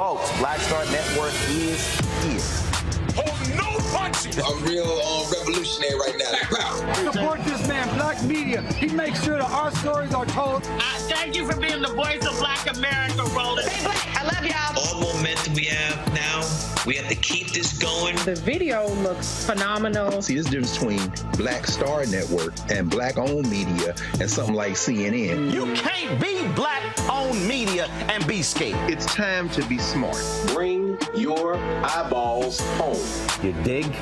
Folks, Black Star Network is here. Hold no punches! I'm real revolutionary right now. Support this man, Black Media. He makes sure that our stories are told. Thank you for being the voice of Black America, Roland. Stay black. I love y'all. All momentum we have now, we have to keep this going. The video looks phenomenal. See, this difference between Black Star Network and Black-owned media and something like CNN. You can't be Black-owned media and be scared. It's time to be smart. Bring your eyeballs home. You dig?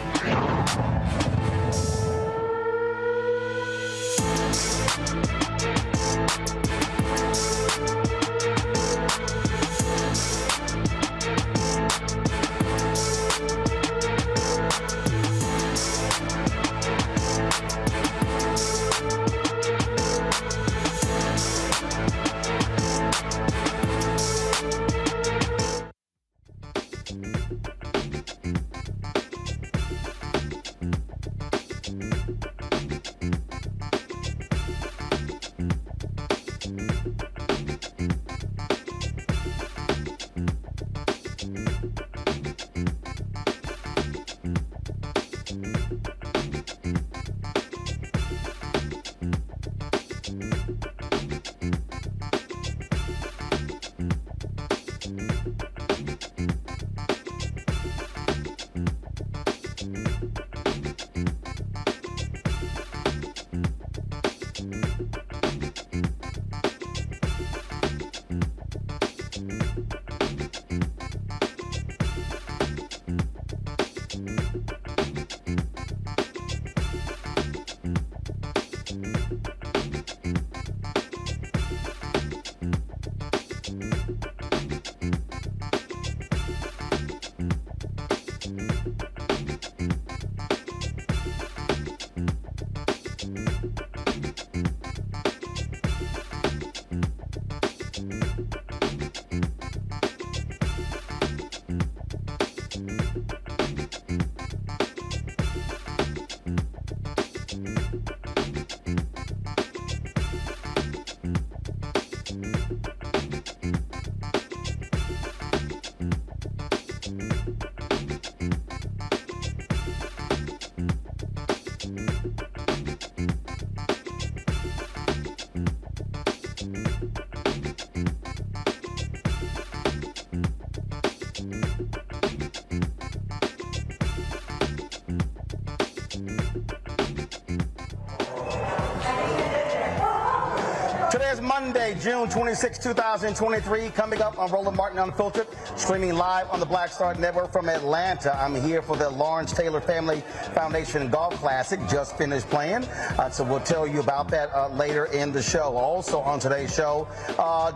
Today is Monday, June 26, 2023. Coming up on Roland Martin Unfiltered, streaming live on the Black Star Network from Atlanta. I'm here for the Lawrence Taylor Family Foundation Golf Classic. Just finished playing, so we'll tell you about that later in the show. Also on today's show,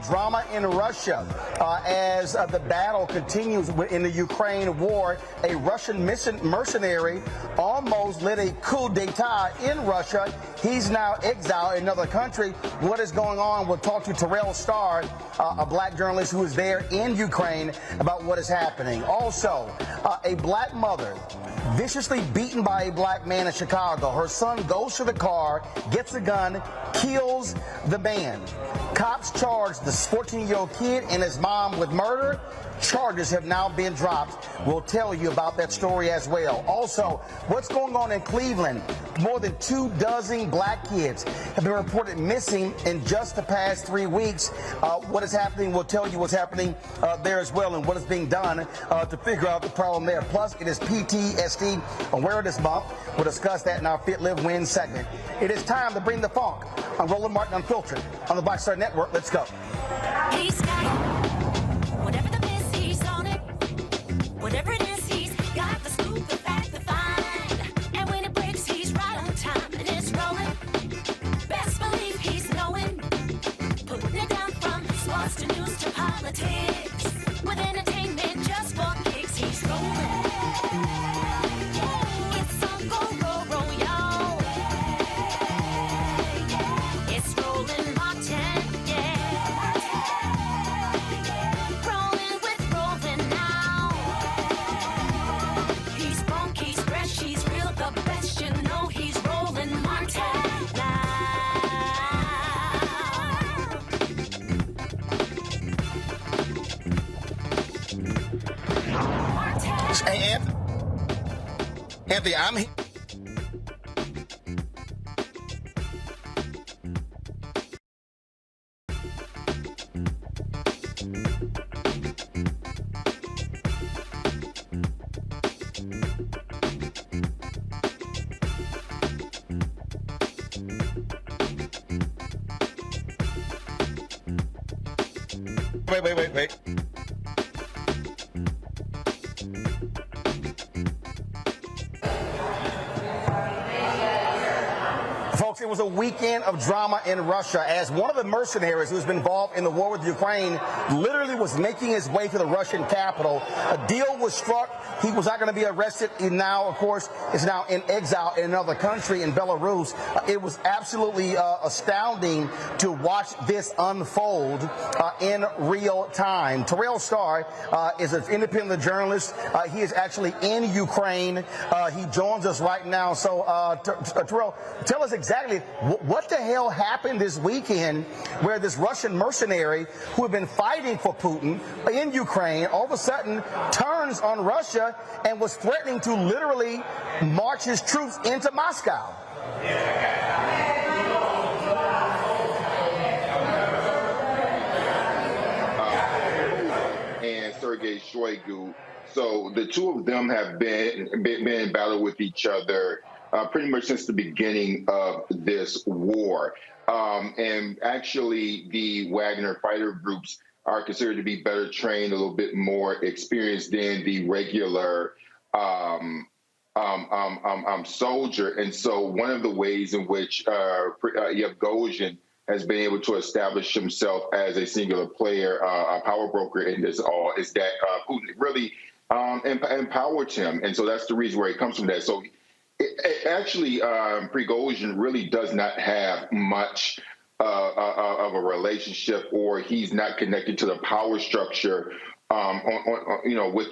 drama in Russia as the battle continues in the Ukraine war. A Russian mercenary almost led a coup d'etat in Russia. He's now exiled in another country. What is going on? We'll talk to Terrell Starr, a black journalist who is there in Ukraine, about what is happening. Also, a black mother viciously beaten by a black man in Chicago. Her son goes to the car, gets a gun, kills the man. Cops charge the 14-year-old kid and his mom with murder. Charges have now been dropped. We'll tell you about that story as well. Also, what's going on in Cleveland? More than 24 black kids have been reported missing in just the past 3 weeks. What is happening? We'll tell you what's happening there as well and what is being done to figure out the problem there. Plus, it is PTSD Awareness this month. We'll discuss that in our Fit, Live, Win segment. It is time to bring the funk on Roland Martin Unfiltered on the Black Star Network. Let's go. He's got whatever the miss, he's on it. Whatever it is, he's got the scoop, the fact, the find. And when it breaks, he's right on time and it's rolling. Best believe he's knowing. Putting it down from sports to news to politics. With entertainment just for kicks, he's rolling. It's on go, y'all. It's Roland Martin, yeah. Rolling with Roland now. Hey, Anthony, I'm here. Wait. Folks, it was a weekend of drama in Russia as one of the mercenaries who's been involved in the war with Ukraine literally was making his way to the Russian capital. A deal was struck. He was not going to be arrested. He now, of course, is now in exile in another country, in Belarus. It was absolutely astounding to watch this unfold in real time. Terrell Starr is an independent journalist. He is actually in Ukraine. He joins us right now. So, Terrell, tell us exactly what the hell happened this weekend where this Russian mercenary who had been fighting for Putin in Ukraine all of a sudden turns on Russia and was threatening to literally march his troops into Moscow. And Sergei Shoigu. So the two of them have been in battle with each other pretty much since the beginning of this war. And actually, the Wagner fighter groups are considered to be better trained, a little bit more experienced than the regular soldier. And so one of the ways in which Yevgozhin has been able to establish himself as a singular player, a power broker in this all, is that Putin really empowered him. And so that's the reason where it comes from that. So actually, Prigozhin really does not have much of a relationship, or he's not connected to the power structure,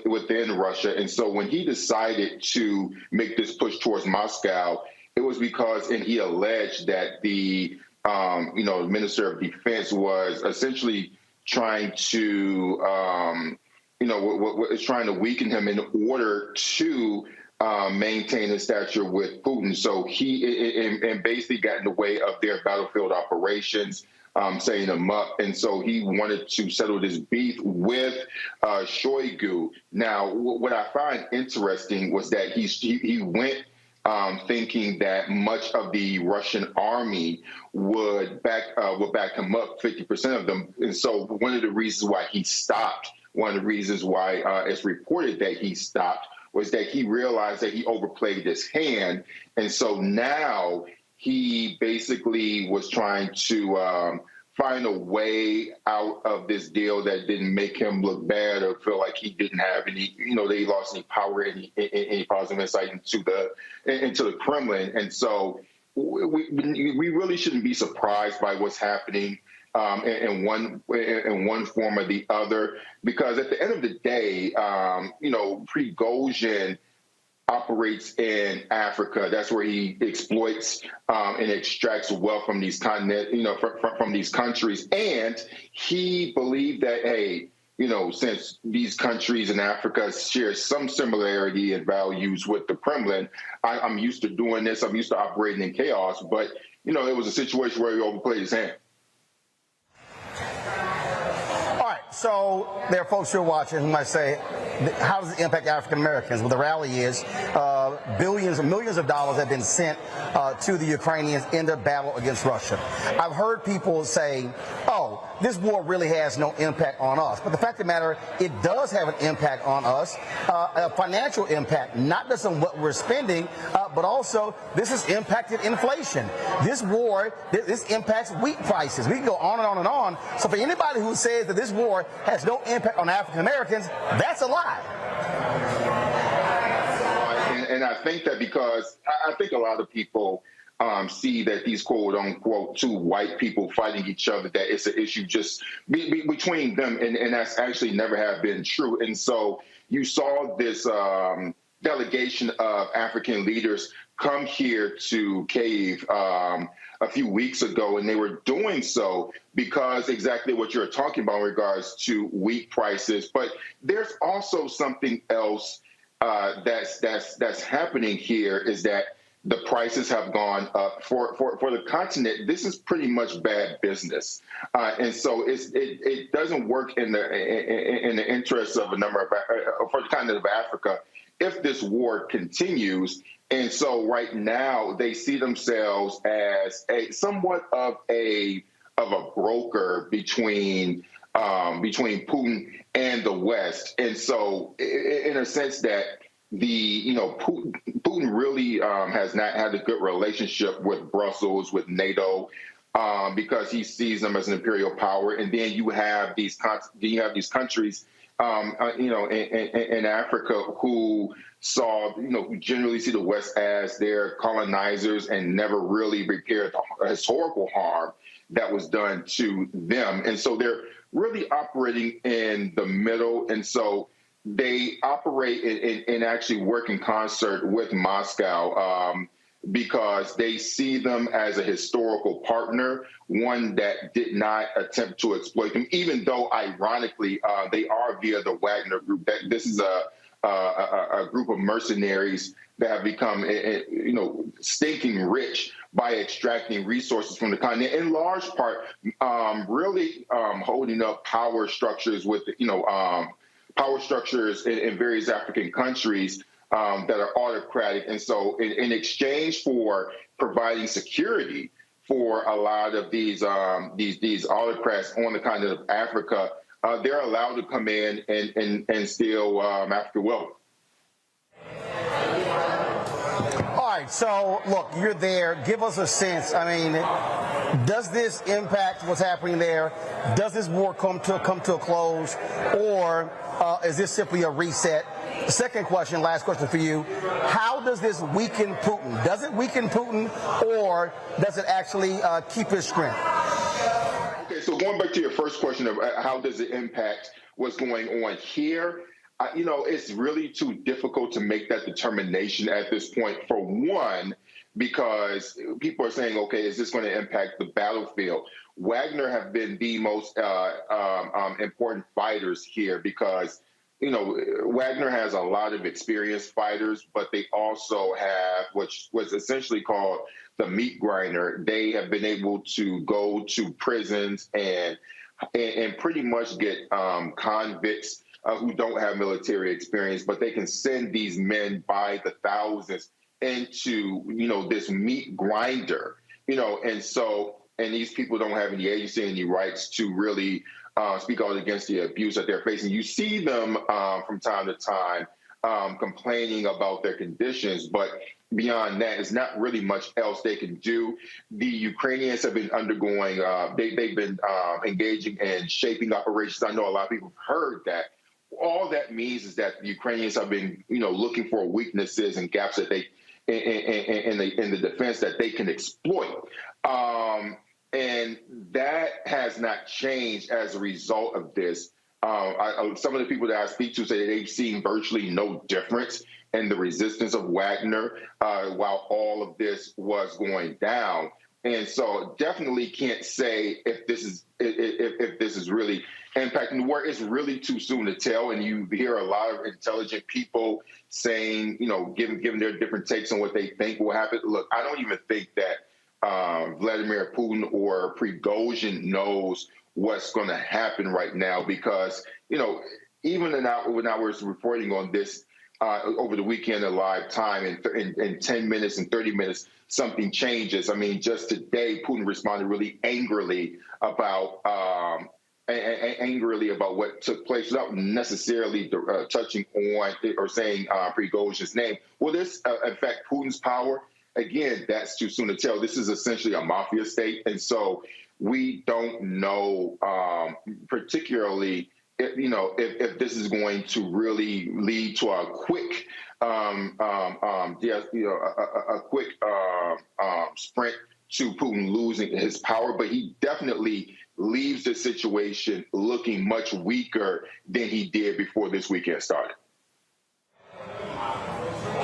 within Russia. And so when he decided to make this push towards Moscow, it was because, and he alleged that the Minister of Defense was essentially trying to, trying to weaken him in order to maintain his stature with Putin. So he basically got in the way of their battlefield operations, setting them up. And so he wanted to settle this beef with Shoigu. Now, what I find interesting was that he went thinking that much of the Russian army would back him up, 50% of them. And so one of the reasons why he stopped, one of the reasons why it's reported that he stopped, was that he realized that he overplayed his hand. And so now he basically was trying to find a way out of this deal that didn't make him look bad or feel like he didn't have any, that he lost any power, any positive insight into the Kremlin. And so we really shouldn't be surprised by what's happening in one form or the other, because at the end of the day, Prigozhin operates in Africa. That's where he exploits and extracts wealth from these from these countries. And he believed that, hey, since these countries in Africa share some similarity in values with the Kremlin, I'm used to doing this. I'm used to operating in chaos. But, it was a situation where he overplayed his hand. So there are folks who are watching who might say, how does it impact African Americans? Well, the rally is billions and millions of dollars have been sent to the Ukrainians in their battle against Russia. I've heard people say, oh, this war really has no impact on us. But the fact of the matter, it does have an impact on us, a financial impact, not just on what we're spending, but also this has impacted inflation. This war, this impacts wheat prices. We can go on and on and on. So for anybody who says that this war has no impact on African Americans, that's a lie. And I think that because I think a lot of people see that these quote unquote two white people fighting each other, that it's an issue just between them. And that's actually never have been true. And so you saw this delegation of African leaders come here to Kyiv a few weeks ago, and they were doing so because exactly what you're talking about in regards to wheat prices. But there's also something else that's happening here is that the prices have gone up for the continent. This is pretty much bad business, and so it doesn't work in the interest of a number of for the continent of Africa if this war continues. And so right now they see themselves as somewhat of a broker between Putin and the West. And so in a sense that Putin really has not had a good relationship with Brussels, with NATO, because he sees them as an imperial power. And then you have these countries, in Africa who who generally see the West as their colonizers and never really repaired the historical harm that was done to them. And so they're really operating in the middle. And so they operate and actually work in concert with Moscow because they see them as a historical partner, one that did not attempt to exploit them, even though, ironically, they are via the Wagner Group. This is a group of mercenaries that have become, stinking rich by extracting resources from the continent, in large part, really holding up power structures with, power structures in various African countries that are autocratic. And so in exchange for providing security for a lot of these autocrats on the continent of Africa, they're allowed to come in and steal African wealth. All right, so look, you're there. Give us a sense. I mean, does this impact what's happening there? Does this war come to a close, or is this simply a reset? Second question, last question for you. How does this weaken Putin? Does it weaken Putin, or does it actually keep his strength? Okay, so going back to your first question of how does it impact what's going on here, it's really too difficult to make that determination at this point, for one, because people are saying, okay, is this going to impact the battlefield? Wagner have been the most important fighters here because, Wagner has a lot of experienced fighters, but they also have what's essentially called the meat grinder. They have been able to go to prisons and pretty much get convicts who don't have military experience, but they can send these men by the thousands into, this meat grinder, and these people don't have any agency, any rights to really speak out against the abuse that they're facing. You see them from time to time complaining about their conditions, but beyond that, there's not really much else they can do. The Ukrainians have been undergoing, they've been engaging in shaping operations. I know a lot of people have heard that. All that means is that the Ukrainians have been, looking for weaknesses and gaps that they in the defense that they can exploit. And that has not changed as a result of this. Some of the people that I speak to say that they've seen virtually no difference in the resistance of Wagner while all of this was going down. And so definitely can't say if this is really impacting the war. It's really too soon to tell. And you hear a lot of intelligent people saying, giving their different takes on what they think will happen. Look, I don't even think that Vladimir Putin or Prigozhin knows what's going to happen right now because, even when I was reporting on this over the weekend in live time, in 10 minutes and 30 minutes, something changes. I mean, just today, Putin responded really angrily about what took place without necessarily touching on or saying Prigozhin's name. Will this affect Putin's power? Again, that's too soon to tell. This is essentially a mafia state. And so we don't know particularly if this is going to really lead to a quick sprint to Putin losing his power, but he definitely leaves the situation looking much weaker than he did before this weekend started.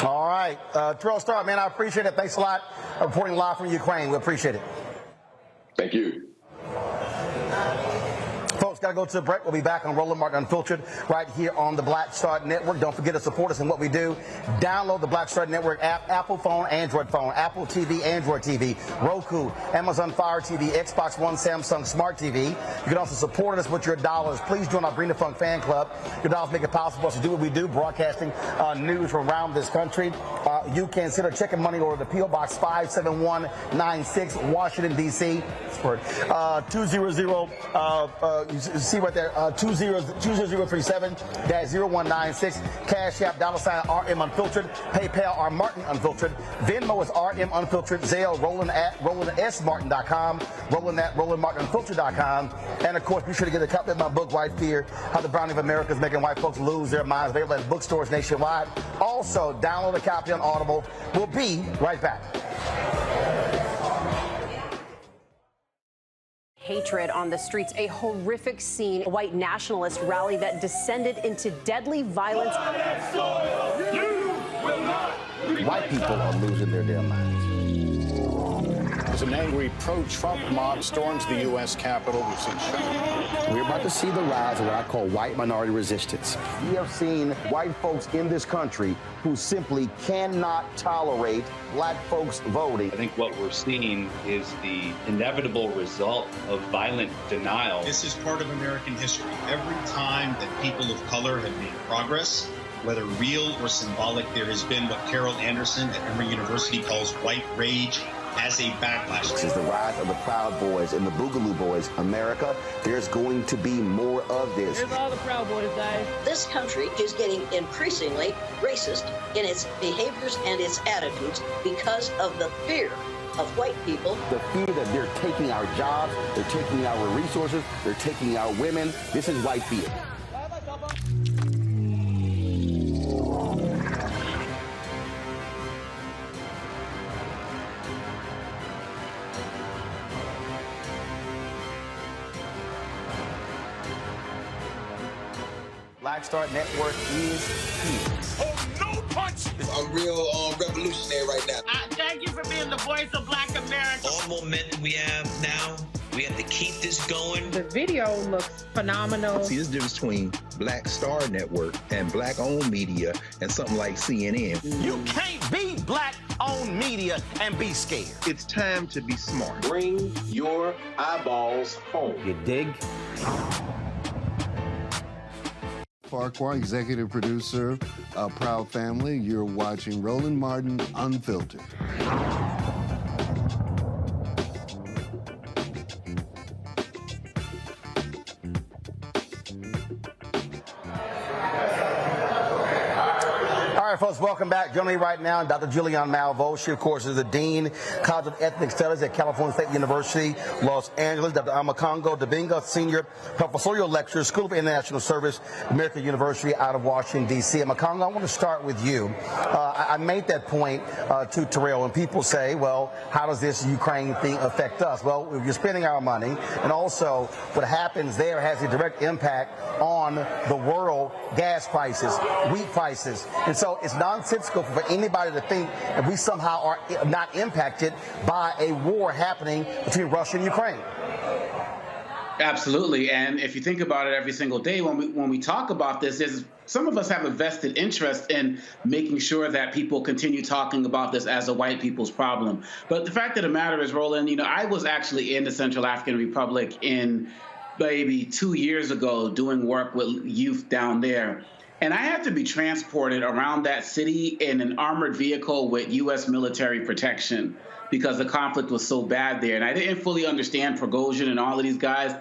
All right. Terrell Starr, man, I appreciate it. Thanks a lot for reporting live from Ukraine. We appreciate it. Thank you. Folks, got to go to a break. We'll be back on Roland Martin Unfiltered right here on the Black Star Network. Don't forget to support us in what we do. Download the Black Star Network app, Apple phone, Android phone, Apple TV, Android TV, Roku, Amazon Fire TV, Xbox One, Samsung Smart TV. You can also support us with your dollars. Please join our Bring the Funk fan club. Your dollars make it possible for us to do what we do, broadcasting news from around this country. You can send a check and money order to P.O. Box 57196, Washington, D.C. 200, you see right there, 20037-0196. Cash App, $RM Unfiltered. PayPal, R Martin Unfiltered. Venmo is RM Unfiltered. Zelle, Roland at RolandSMartin.com. Roland at RolandMartinUnfiltered.com. And of course, be sure to get a copy of my book, White Fear: How the Browning of America is Making White Folks Lose Their Minds. Available at bookstores nationwide. Also, download a copy on Audible. We'll be right back. Hatred on the streets, a horrific scene, a white nationalist rally that descended into deadly violence. White people are losing their damn minds. As an angry pro-Trump mob storms the U.S. Capitol, we've seen shooting. We're about to see the rise of what I call white minority resistance. We have seen white folks in this country who simply cannot tolerate black folks voting. I think what we're seeing is the inevitable result of violent denial. This is part of American history. Every time that people of color have made progress, whether real or symbolic, there has been what Carol Anderson at Emory University calls white rage as a backlash. This is the rise of the Proud Boys and the Boogaloo Boys. America, there's going to be more of this. Here's all the Proud Boys, guys. This country is getting increasingly racist in its behaviors and its attitudes because of the fear of white people. The fear that they're taking our jobs, they're taking our resources, they're taking our women. This is white fear. Black Star Network is here. Oh, no punch! I'm real revolutionary right now. Thank you for being the voice of Black America. All momentum we have now, we have to keep this going. The video looks phenomenal. See, this difference between Black Star Network and black-owned media and something like CNN. You can't be black-owned media and be scared. It's time to be smart. Bring your eyeballs home. You dig? Farquhar, executive producer of Proud Family. You're watching Roland Martin Unfiltered. All right, folks, welcome back. Joining me right now, Dr. Julianne Malveaux. She, of course, is the Dean, College of Ethnic Studies at California State University, Los Angeles. Dr. Amakongo Dabinga, Senior Professorial Lecturer, School of International Service, American University out of Washington, D.C. Amakongo, I want to start with you. I made that point to Terrell, and people say, well, how does this Ukraine thing affect us? Well, you're spending our money, and also what happens there has a direct impact on the world gas prices, wheat prices. And so it's nonsensical for anybody to think that we somehow are not impacted by a war happening between Russia and Ukraine. Absolutely. And if you think about it every single day, when we talk about this, some of us have a vested interest in making sure that people continue talking about this as a white people's problem. But the fact of the matter is, Roland, I was actually in the Central African Republic in maybe 2 years ago doing work with youth down there. And I had to be transported around that city in an armored vehicle with U.S. military protection because the conflict was so bad there. And I didn't fully understand Prigozhin and all of these guys.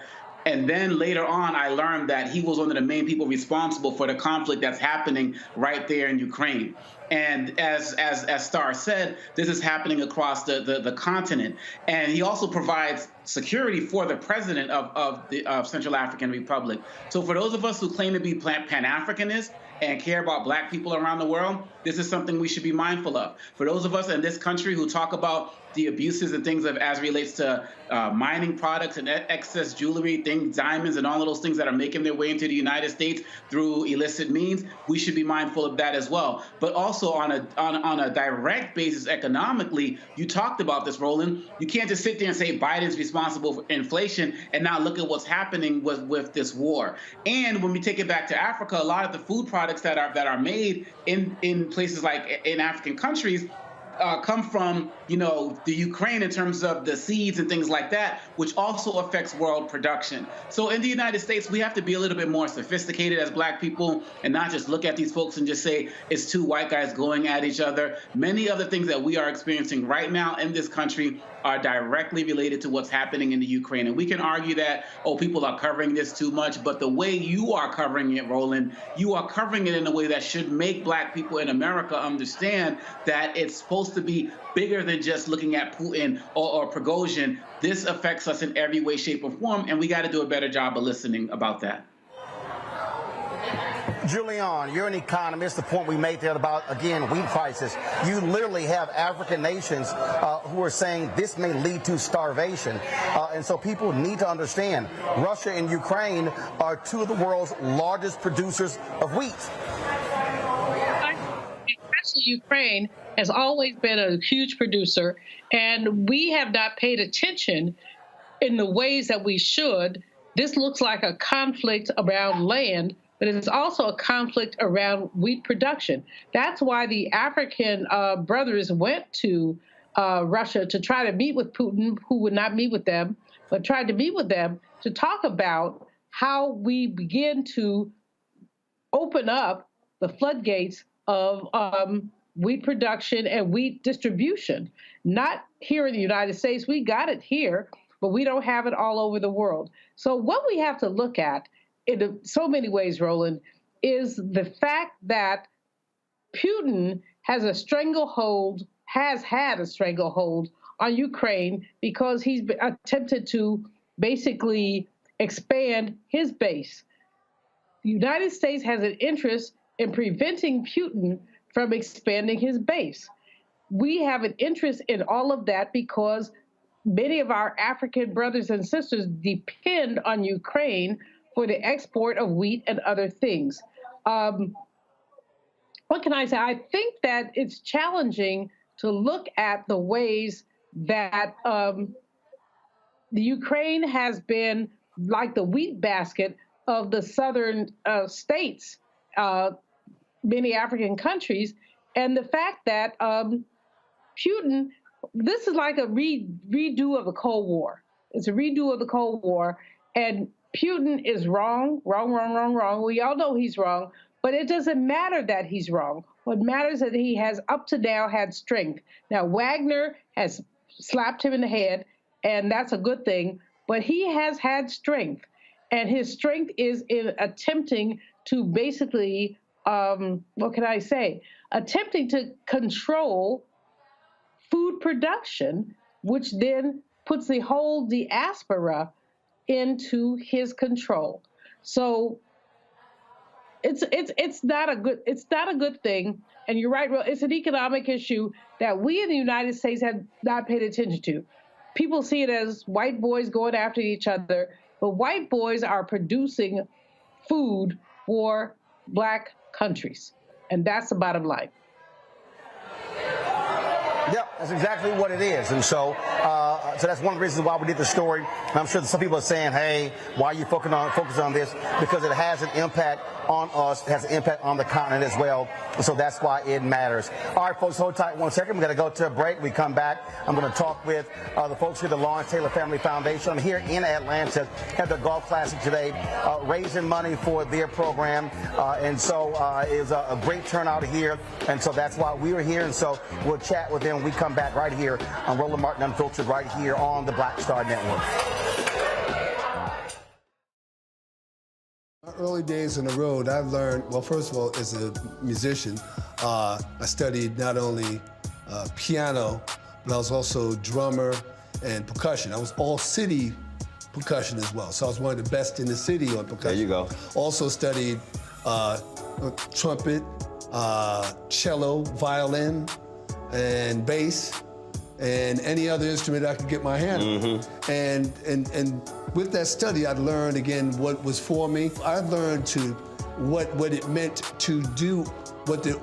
And then later on, I learned that he was one of the main people responsible for the conflict that's happening right there in Ukraine. And as Starr said, this is happening across the continent. And he also provides security for the president of Central African Republic. So for those of us who claim to be Pan-Africanists and care about black people around the world, this is something we should be mindful of. For those of us in this country who talk about the abuses and things as relates to mining products and excess jewelry, diamonds, and all of those things that are making their way into the United States through illicit means. We should be mindful of that as well. But also on a direct basis economically, you talked about this, Roland. You can't just sit there and say Biden's responsible for inflation and not look at what's happening with this war. And when we take it back to Africa, a lot of the food products that are made in places like in African countries come from, the Ukraine in terms of the seeds and things like that, which also affects world production. So in the United States, we have to be a little bit more sophisticated as Black people and not just look at these folks and just say it's two white guys going at each other. Many of the things that we are experiencing right now in this country are directly related to what's happening in the Ukraine. And we can argue that, people are covering this too much, but the way you are covering it, Roland, you are covering it in a way that should make Black people in America understand that it's supposed to be bigger than just looking at Putin or Prigozhin. This affects us in every way, shape, or form, and we got to do a better job of listening about that. Julian, you're an economist. The point we made there about, again, wheat prices. You literally have African nations who are saying this may lead to starvation. And so people need to understand Russia and Ukraine are two of the world's largest producers of wheat. Ukraine has always been a huge producer, and we have not paid attention in the ways that we should. This looks like a conflict around land, but it's also a conflict around wheat production. That's why the African brothers went to Russia to try to meet with Putin, who would not meet with them, but tried to meet with them to talk about how we begin to open up the floodgates of wheat production and wheat distribution. Not here in the United States. We got it here, but we don't have it all over the world. So what we have to look at in so many ways, Roland, is the fact that Putin has had a stranglehold on Ukraine because he's attempted to basically expand his base. The United States has an interest in preventing Putin from expanding his base. We have an interest in all of that because many of our African brothers and sisters depend on Ukraine for the export of wheat and other things. What can I say? I think that it's challenging to look at the ways that the Ukraine has been like the wheat basket of the southern states, many African countries, and the fact that Putin, this is like a redo of the Cold War. It's a redo of the Cold War, and Putin is wrong. We all know he's wrong, but it doesn't matter that he's wrong. What matters is that he has up to now had strength. Now, Wagner has slapped him in the head, and that's a good thing, but he has had strength, and his strength is in attempting to basically, attempting to control food production, which then puts the whole diaspora into his control. So it's not a good thing. And you're right, it's an economic issue that we in the United States have not paid attention to. People see it as white boys going after each other, but white boys are producing food for Black countries, and that's the bottom line. Yep, that's exactly what it is. And so that's one of the reasons why we did the story. And I'm sure that some people are saying, hey, why are you focusing on this? Because it has an impact on us. It has an impact on the continent as well. And so that's why it matters. All right, folks, hold tight 1 second. We're going to go to a break. We come back. I'm going to talk with the folks here at the Lawrence Taylor Family Foundation. I'm here in Atlanta, had their golf classic today, raising money for their program. And so it was a great turnout here. And so that's why we were here. And so we'll chat with them when we come back right here on Roland Martin Unfiltered, right here on the Black Star Network. My early days on the road, I learned, well, first of all, as a musician, I studied not only piano, but I was also drummer and percussion. I was all city percussion as well. So I was one of the best in the city on percussion. There you go. Also studied trumpet, cello, violin, and bass. and any other instrument I could get my hand on. And with that study, I learned again what was for me. I learned what it meant to do what the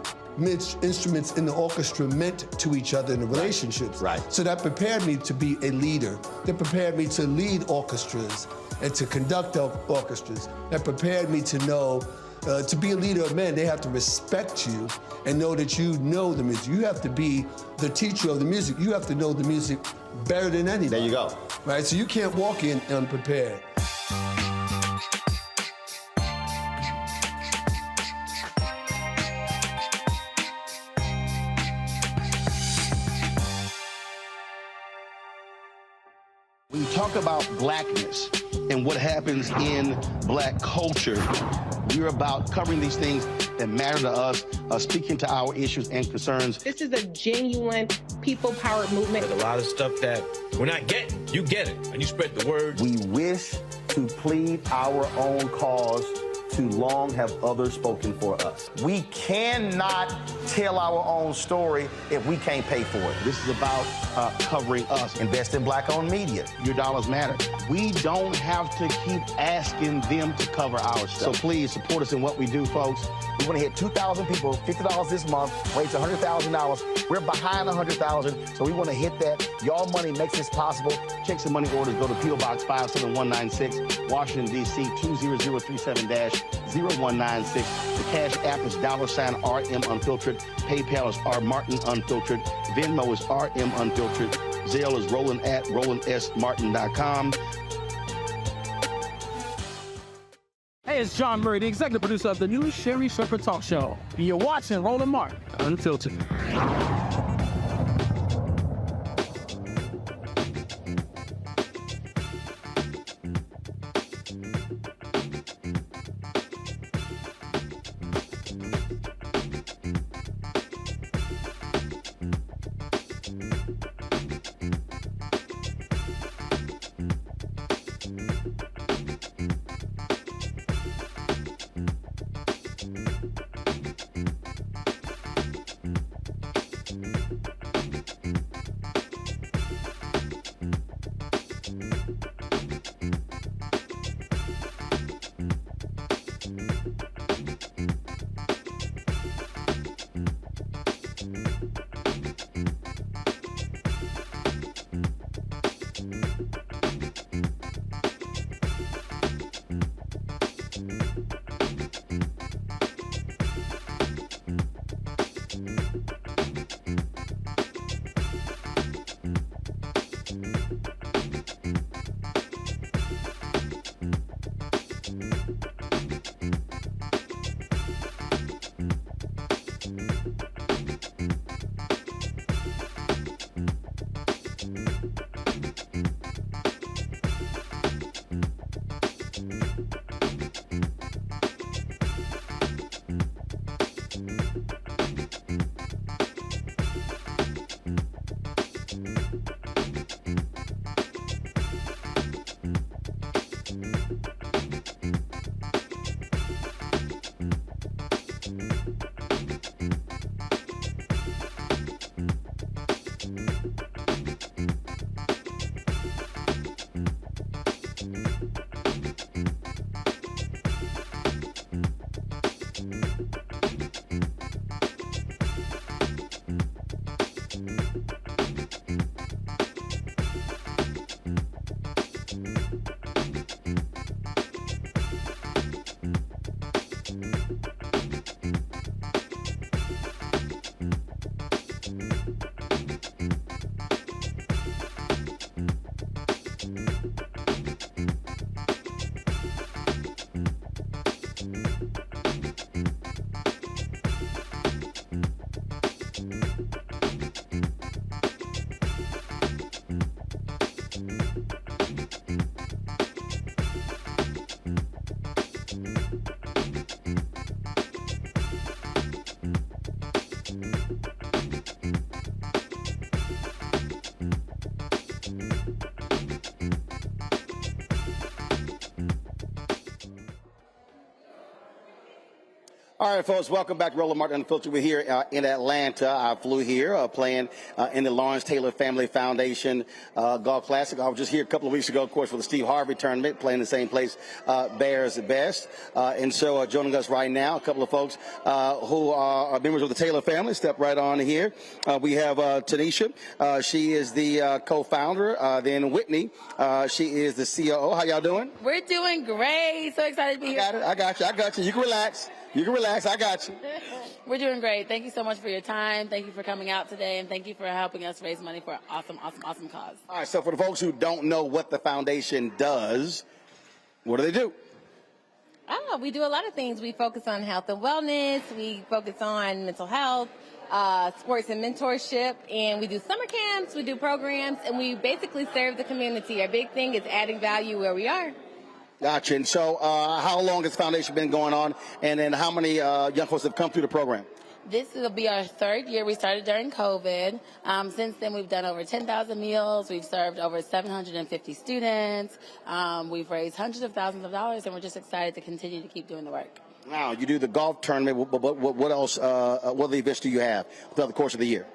instruments in the orchestra meant to each other in the relationships. Right. So that prepared me to be a leader. That prepared me to lead orchestras and to conduct orchestras. That prepared me to know, to be a leader of men, they have to respect you and know that you know the music. You have to be the teacher of the music. You have to know the music better than anybody. There you go. Right, so you can't walk in unprepared. When you talk about blackness and what happens in black culture, we're about covering these things that matter to us, speaking to our issues and concerns. This is a genuine people-powered movement. There's a lot of stuff that we're not getting. You get it, and you spread the word. We wish to plead our own cause. Too long have others spoken for us. We cannot tell our own story if we can't pay for it. This is about covering us. Invest in black-owned media. Your dollars matter. We don't have to keep asking them to cover our stuff. So please support us in what we do, folks. We want to hit 2,000 people, $50 this month, raise $100,000. We're behind 100,000, so we want to hit that. Y'all money makes this possible. Checks and money orders go to P.O. Box 57196, Washington, D.C. 20037-0196. The Cash App is $RM Unfiltered. PayPal is R Martin Unfiltered. Venmo is RM Unfiltered. Zelle is Roland at RolandSMartin.com. Hey, it's John Murray, the executive producer of the new Sherry Shepherd Talk Show. And you're watching Roland Martin Unfiltered. All right, folks, welcome back to Roland Martin Unfiltered. We're here in Atlanta. I flew here playing in the Lawrence Taylor Family Foundation Golf Classic. I was just here a couple of weeks ago, of course, for the Steve Harvey tournament, playing the same place, Bears Best. And so joining us right now, a couple of folks who are members of the Taylor family. Step right on here. We have Tanisha. She is the co-founder. Then Whitney. She is the COO. How y'all doing? We're doing great. So excited to be here. I got you. You can relax. I got you. We're doing great. Thank you so much for your time. Thank you for coming out today, and thank you for helping us raise money for an awesome cause. All right, so for the folks who don't know what the foundation does, what do? We do a lot of things. We focus on health and wellness. We focus on mental health, sports and mentorship, and we do summer camps, we do programs, and we basically serve the community. Our big thing is adding value where we are. Gotcha. And so how long has the foundation been going on, and then how many young folks have come through the program? This will be our third year. We started during COVID. Since then, we've done over 10,000 meals. We've served over 750 students. We've raised hundreds of thousands of dollars, and we're just excited to continue to keep doing the work. Now, you do the golf tournament, but what else, what other events do you have throughout the course of the year?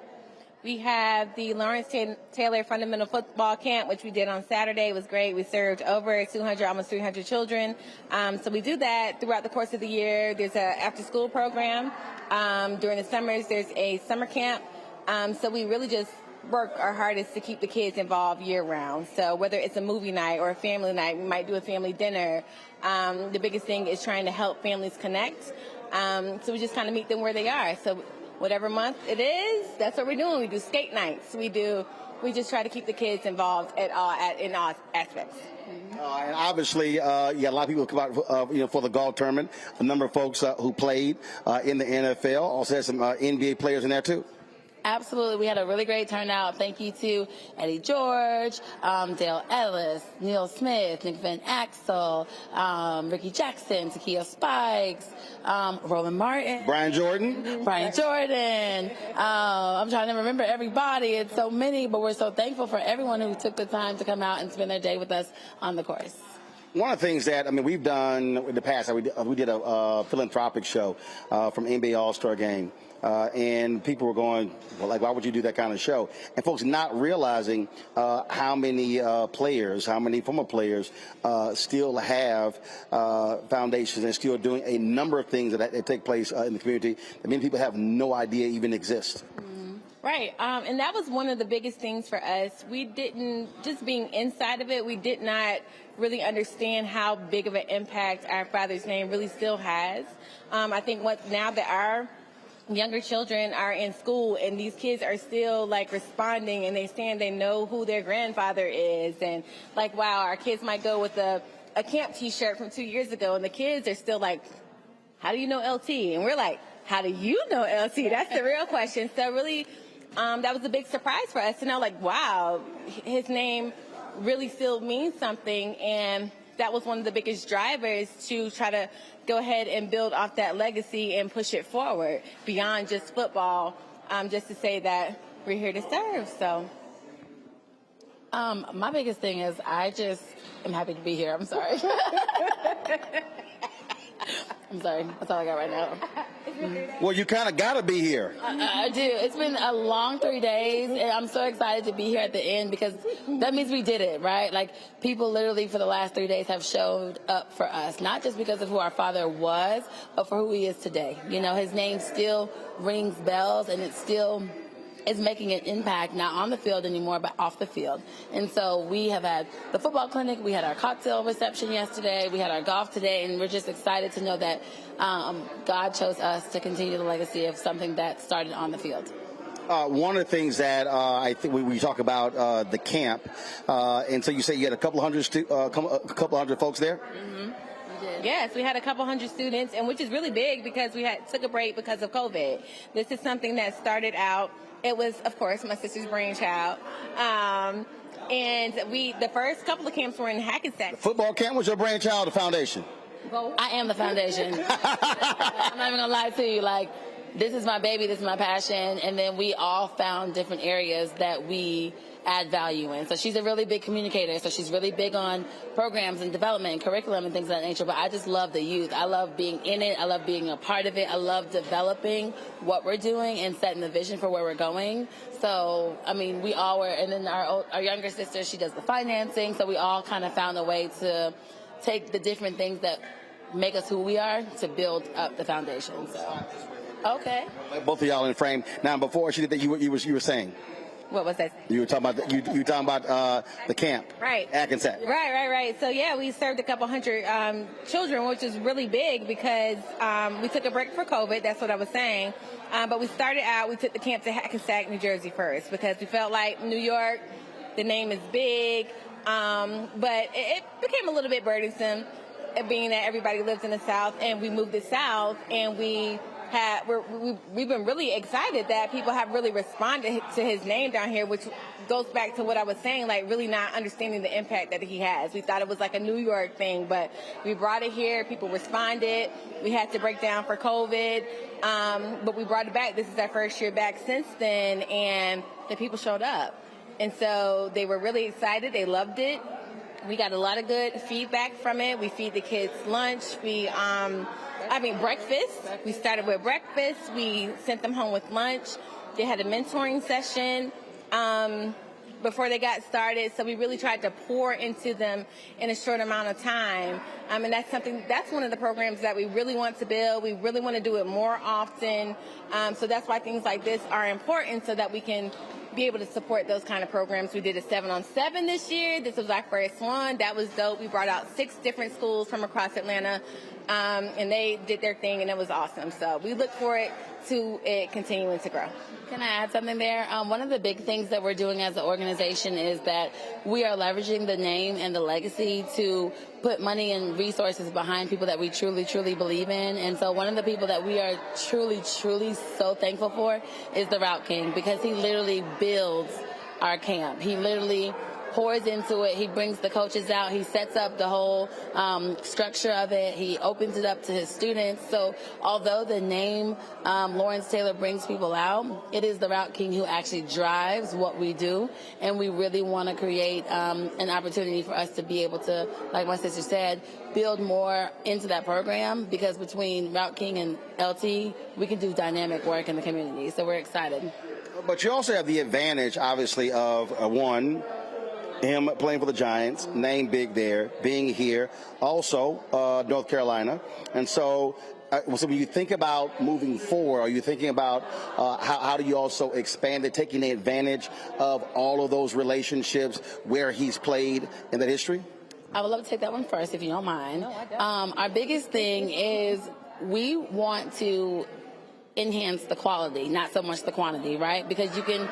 We have the Lawrence Taylor Fundamental Football Camp, which we did on Saturday. It was great. We served over 200, almost 300 children. So we do that throughout the course of the year. There's an after-school program. During the summers, there's a summer camp. So we really just work our hardest to keep the kids involved year-round. So whether it's a movie night or a family night, we might do a family dinner. The biggest thing is trying to help families connect. So we just kind of meet them where they are. So whatever month it is, that's what we're doing. We do skate nights. We just try to keep the kids involved in all aspects. And obviously, a lot of people come out, for the golf tournament. A number of folks who played in the NFL. Also had some NBA players in there too. Absolutely. We had a really great turnout. Thank you to Eddie George, Dale Ellis, Neil Smith, Nick Van Axel, Ricky Jackson, Takia Spikes, Roland Martin. Brian Jordan. I'm trying to remember everybody. It's so many, but we're so thankful for everyone who took the time to come out and spend their day with us on the course. One of the things that, we've done in the past, we did a philanthropic show from NBA All-Star Game. And people were going, well, why would you do that kind of show? And folks not realizing how many players, how many former players still have foundations and still doing a number of things that take place in the community that many people have no idea even exist. Right. And that was one of the biggest things for us. We didn't, just being inside of it, we did not really understand how big of an impact our Father's name really still has. I think now that our younger children are in school and these kids are still responding and they know who their grandfather is, and wow, our kids might go with a camp t-shirt from 2 years ago and the kids are still like, how do you know LT? And we're like, how do you know LT? That's the real question. So really, that was a big surprise for us to know, wow, his name really still means something. And that was one of the biggest drivers to try to go ahead and build off that legacy and push it forward beyond just football, just to say that we're here to serve. So my biggest thing is I just am happy to be here. I'm sorry. I'm sorry. That's all I got right now. Well, you kind of got to be here. I do. It's been a long 3 days, and I'm so excited to be here at the end because that means we did it, right? People literally for the last 3 days have showed up for us, not just because of who our father was, but for who he is today. His name still rings bells, and it still is making an impact, not on the field anymore, but off the field. And so we have had the football clinic, we had our cocktail reception yesterday, we had our golf today, and we're just excited to know that God chose us to continue the legacy of something that started on the field. One of the things that I think we talk about the camp, and so you say you had a couple hundred folks there? Mm-hmm. Yes, we had a couple hundred students, and which is really big because we took a break because of COVID. This is something that started out. It was, of course, my sister's brainchild. And the first couple of camps were in Hackensack. The football camp was your brainchild, the foundation? I am the foundation. I'm not even going to lie to you. this is my baby, this is my passion, and then we all found different areas that we add value in. So she's a really big communicator, so she's really big on programs and development and curriculum and things of that nature, but I just love the youth. I love being in it. I love being a part of it. I love developing what we're doing and setting the vision for where we're going. So, I mean, we all were, and then our younger sister, she does the financing, so we all kind of found a way to take the different things that make us who we are to build up the foundation. So, okay. Both of y'all in frame. Now, before she did that, you were saying. What was that? You were talking about you talking about the camp, right? Hackensack. Right. So yeah, we served a couple hundred children, which is really big because we took a break for COVID. That's what I was saying. But we started out. We took the camp to Hackensack, New Jersey first because we felt like New York, the name is big, but it became a little bit burdensome, being that everybody lives in the South, and we moved to South, and we've been really excited that people have really responded to his name down here, which goes back to what I was saying, like really not understanding the impact that he has. We thought it was like a New York thing, but we brought it here. People responded. We had to break down for COVID, but we brought it back. This is our first year back since then, and the people showed up. And so they were really excited. They loved it. We got a lot of good feedback from it. We feed the kids lunch. Breakfast. We started with breakfast. We sent them home with lunch. They had a mentoring session before they got started. So we really tried to pour into them in a short amount of time. And that's one of the programs that we really want to build. We really want to do it more often. So that's why things like this are important, so that we can be able to support those kind of programs. We did a 7-on-7 this year. This was our first one. That was dope. We brought out 6 different schools from across Atlanta, and they did their thing, and it was awesome. So we look forward to it continuing to grow. Can I add something there? One of the big things that we're doing as an organization is that we are leveraging the name and the legacy to put money and resources behind people that we truly, truly believe in. And so one of the people that we are truly, truly so thankful for is the Route King, because he literally builds our camp. He literally pours into it. He brings the coaches out. He sets up the whole structure of it. He opens it up to his students. So although the name Lawrence Taylor brings people out, it is the Route King who actually drives what we do. And we really want to create an opportunity for us to be able to, like my sister said, build more into that program, because between Route King and LT, we can do dynamic work in the community. So we're excited. But you also have the advantage, obviously, of him playing for the Giants, name big there, being here, also North Carolina. And so when you think about moving forward, are you thinking about how do you also expand it, taking advantage of all of those relationships where he's played in that history? I would love to take that one first, if you don't mind. No, I don't. Our biggest thing is we want to enhance the quality, not so much the quantity, right? Because you can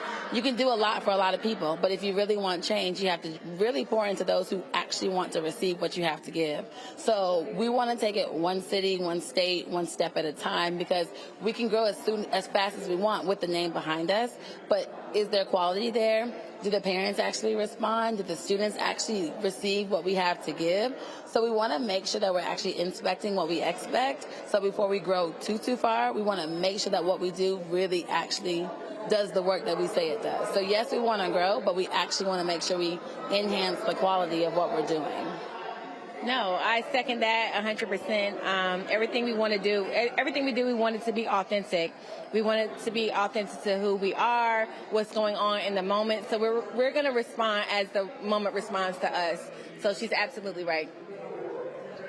do a lot for a lot of people, but if you really want change, you have to really pour into those who actually want to receive what you have to give. So we want to take it one city, one state, one step at a time, because we can grow as fast as we want with the name behind us, but is there quality there? Do the parents actually respond? Do the students actually receive what we have to give? So we want to make sure that we're actually inspecting what we expect. So before we grow too far, we want to make sure that what we do really actually does the work that we say it does. So yes, we want to grow, but we actually want to make sure we enhance the quality of what we're doing. No, I second that 100%. Everything we want to do, everything we do, we want it to be authentic. We want it to be authentic to who we are, what's going on in the moment. So we're going to respond as the moment responds to us. So she's absolutely right.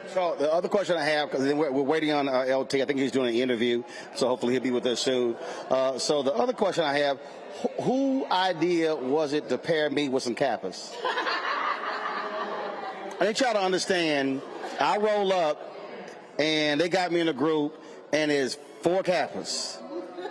So the other question I have, because we're waiting on LT. I think he's doing an interview, so hopefully he'll be with us soon. So the other question I have, whose idea was it to pair me with some Kappas? I need y'all to understand, I roll up, and they got me in a group, and there's 4 Kappas.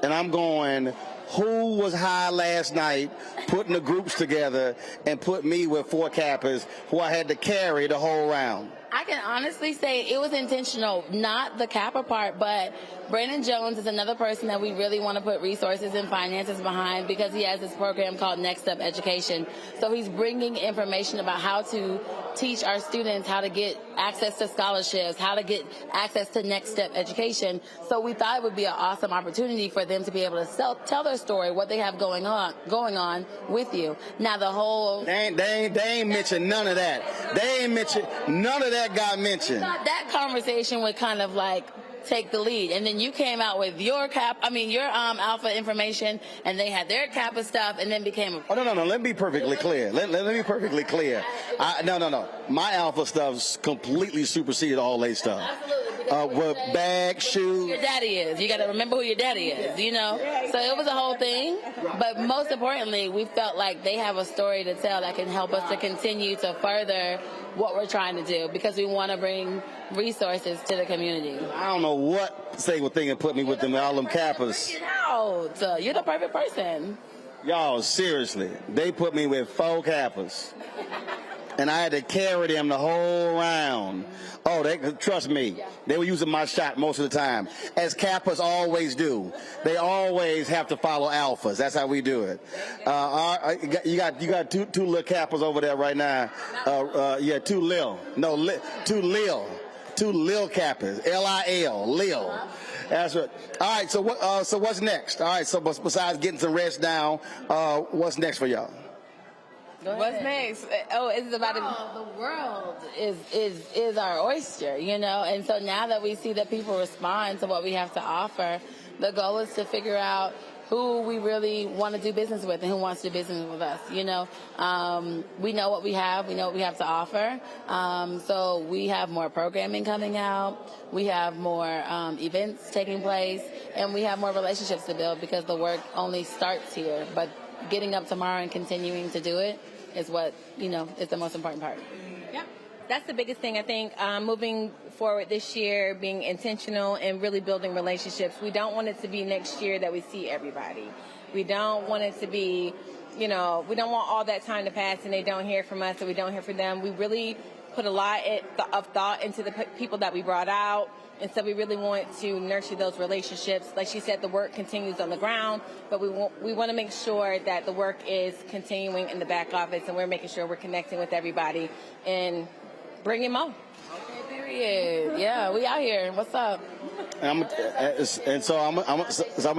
And I'm going, who was high last night putting the groups together and put me with 4 Kappas who I had to carry the whole round? I can honestly say it was intentional, not the Kappa part, but Brandon Jones is another person that we really want to put resources and finances behind because he has this program called Next Step Education. So he's bringing information about how to teach our students how to get access to scholarships, how to get access to Next Step Education. So we thought it would be an awesome opportunity for them to be able to tell their story, what they have going on with you. Now the whole... They ain't mentioned none of that. They ain't mentioned none of that got mentioned. That conversation would kind of like take the lead, and then you came out with your alpha information, and they had their Kappa stuff, and then became a... Oh, no. Let me be perfectly clear. Let me be perfectly clear. No. My alpha stuff's completely superseded all their stuff. Absolutely. With bag, shoes. Who your daddy is. You got to remember who your daddy is, you know? So it was a whole thing. But most importantly, we felt like they have a story to tell that can help us to continue to further what we're trying to do because we want to bring resources to the community. I don't know what single thing that put me with them all them Kappas. You're the perfect person. Y'all, seriously, they put me with 4 Kappas. And I had to carry them the whole round. Oh, trust me, they were using my shot most of the time, as Kappas always do. They always have to follow alphas. That's how we do it. You got two little Kappas over there right now. Two Lil Kappas. Lil, Lil. That's right. All right. So what's next? All right. So besides getting some rest down, what's next for y'all? What's next? Oh, it's about the world is our oyster, you know. And so now that we see that people respond to what we have to offer, the goal is to figure out who we really want to do business with and who wants to do business with us, you know. We know what we have. We know what we have to offer. So we have more programming coming out. We have more events taking place. And we have more relationships to build because the work only starts here. But getting up tomorrow and continuing to do it is what, you know, is the most important part. Yeah, that's the biggest thing, I think, moving forward this year, being intentional and really building relationships. We don't want it to be next year that we see everybody. We don't want it to be, you know, we don't want all that time to pass and they don't hear from us or we don't hear from them. We really put a lot of thought into the people that we brought out. And so we really want to nurture those relationships. Like she said, the work continues on the ground, but we want to make sure that the work is continuing in the back office, and we're making sure we're connecting with everybody and bringing more. Okay, period. Yeah, we out here. What's up? I'm gonna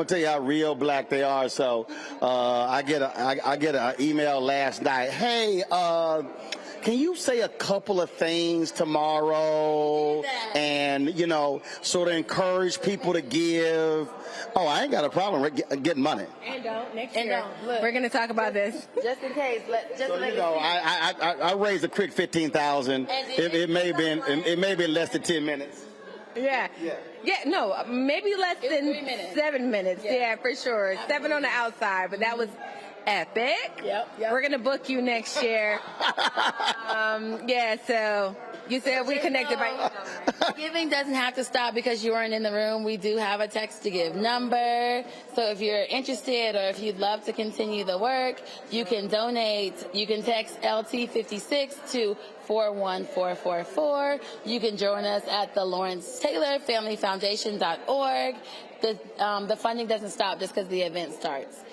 tell you how real black they are. So I get an email last night. Hey, can you say a couple of things tomorrow and, you know, sort of encourage people to give? Oh, I ain't got a problem getting money. And next year, we're going to talk about this. Just in case. I raised a quick $15,000. It may have been less than 10 minutes. Yeah, no, maybe less than 3 minutes. 7 minutes. Yeah, for sure. 7 on the outside, but that was epic. Yep. We're going to book you next year. So you said we connected by Giving doesn't have to stop because you weren't in the room. We do have a text to give number. So if you're interested or if you'd love to continue the work, you can donate. You can text LT56 to 41444. You can join us at the Lawrence Taylor Family Foundation.org. The funding doesn't stop just because the event starts.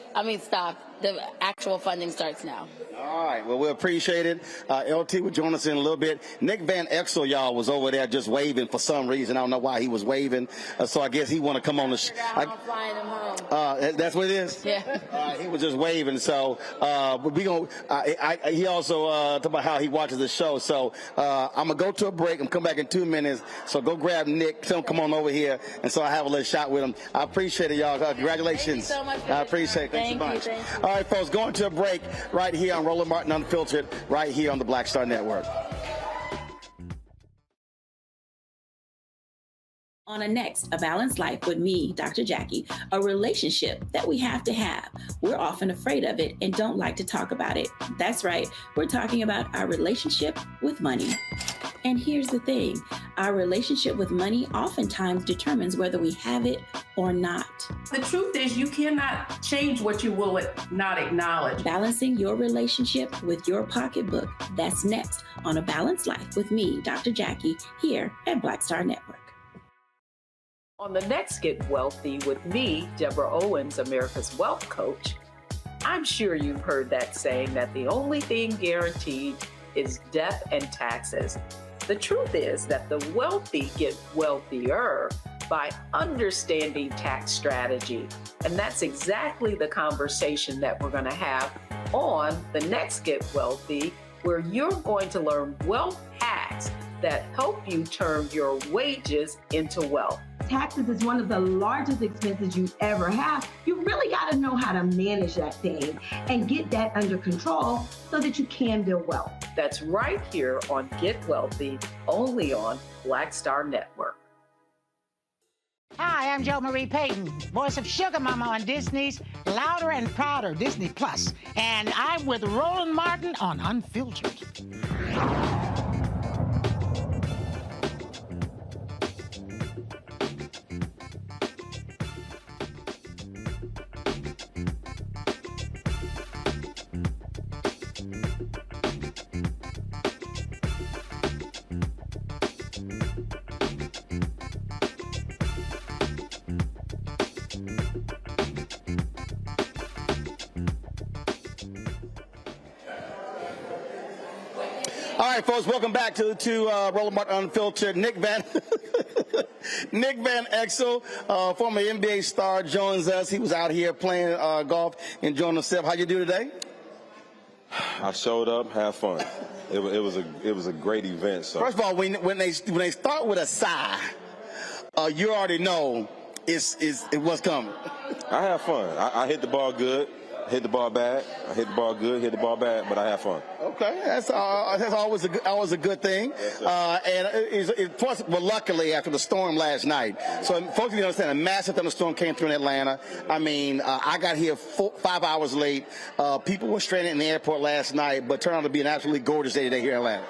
The actual funding starts now. All right. Well, we appreciate it. LT will join us in a little bit. Nick Van Exel, y'all, was over there just waving for some reason. I don't know why he was waving. So I guess he want to come on the show. I'm flying him home. That's what it is? Yeah. He was just waving. So we gonna. He also talked about how he watches the show. So I'm going to go to a break and come back in 2 minutes. So go grab Nick. Tell him come on over here. And so I have a little shot with him. I appreciate it, y'all. Congratulations. Thank you so much. I appreciate it. Thanks so much. Thank you. All right, folks, going to a break right here on Roland Martin Unfiltered, right here on the Black Star Network. On a next, A Balanced Life with me, Dr. Jackie, a relationship that we have to have. We're often afraid of it and don't like to talk about it. That's right, we're talking about our relationship with money. And here's the thing, Our relationship with money oftentimes determines whether we have it or not. The truth is you cannot change what you will not acknowledge. Balancing your relationship with your pocketbook. That's next on A Balanced Life with me, Dr. Jackie, here at Black Star Network. On the next Get Wealthy with me, Deborah Owens, America's Wealth Coach, I'm sure you've heard that saying that the only thing guaranteed is death and taxes. The truth is that the wealthy get wealthier by understanding tax strategy. And that's exactly the conversation that we're going to have on the next Get Wealthy, where you're going to learn wealth hacks that help you turn your wages into wealth. Taxes is one of the largest expenses you ever have. You really got to know how to manage that thing and get that under control so that you can build wealth. That's right here on Get Wealthy, only on Black Star Network. Hi, I'm Jo Marie Payton, voice of Sugar Mama on Disney's Louder and Prouder Disney Plus, and I'm with Roland Martin on Unfiltered. All right, folks, welcome back to Roland Martin Unfiltered. Nick Van Exel, former NBA star, joins us. He was out here playing golf, enjoying himself. How you do today? I showed up, had fun. It was a great event. So first of all, when they start with a sigh, you already know it was coming. I had fun. I hit the ball good. Hit the ball bad. I hit the ball good, hit the ball bad, but I had fun. Okay, that's always a good thing. Plus, luckily after the storm last night, so folks need to understand a massive thunderstorm came through in Atlanta. I mean, I got here 5 hours late. People were stranded in the airport last night, but turned out to be an absolutely gorgeous day today here in Atlanta.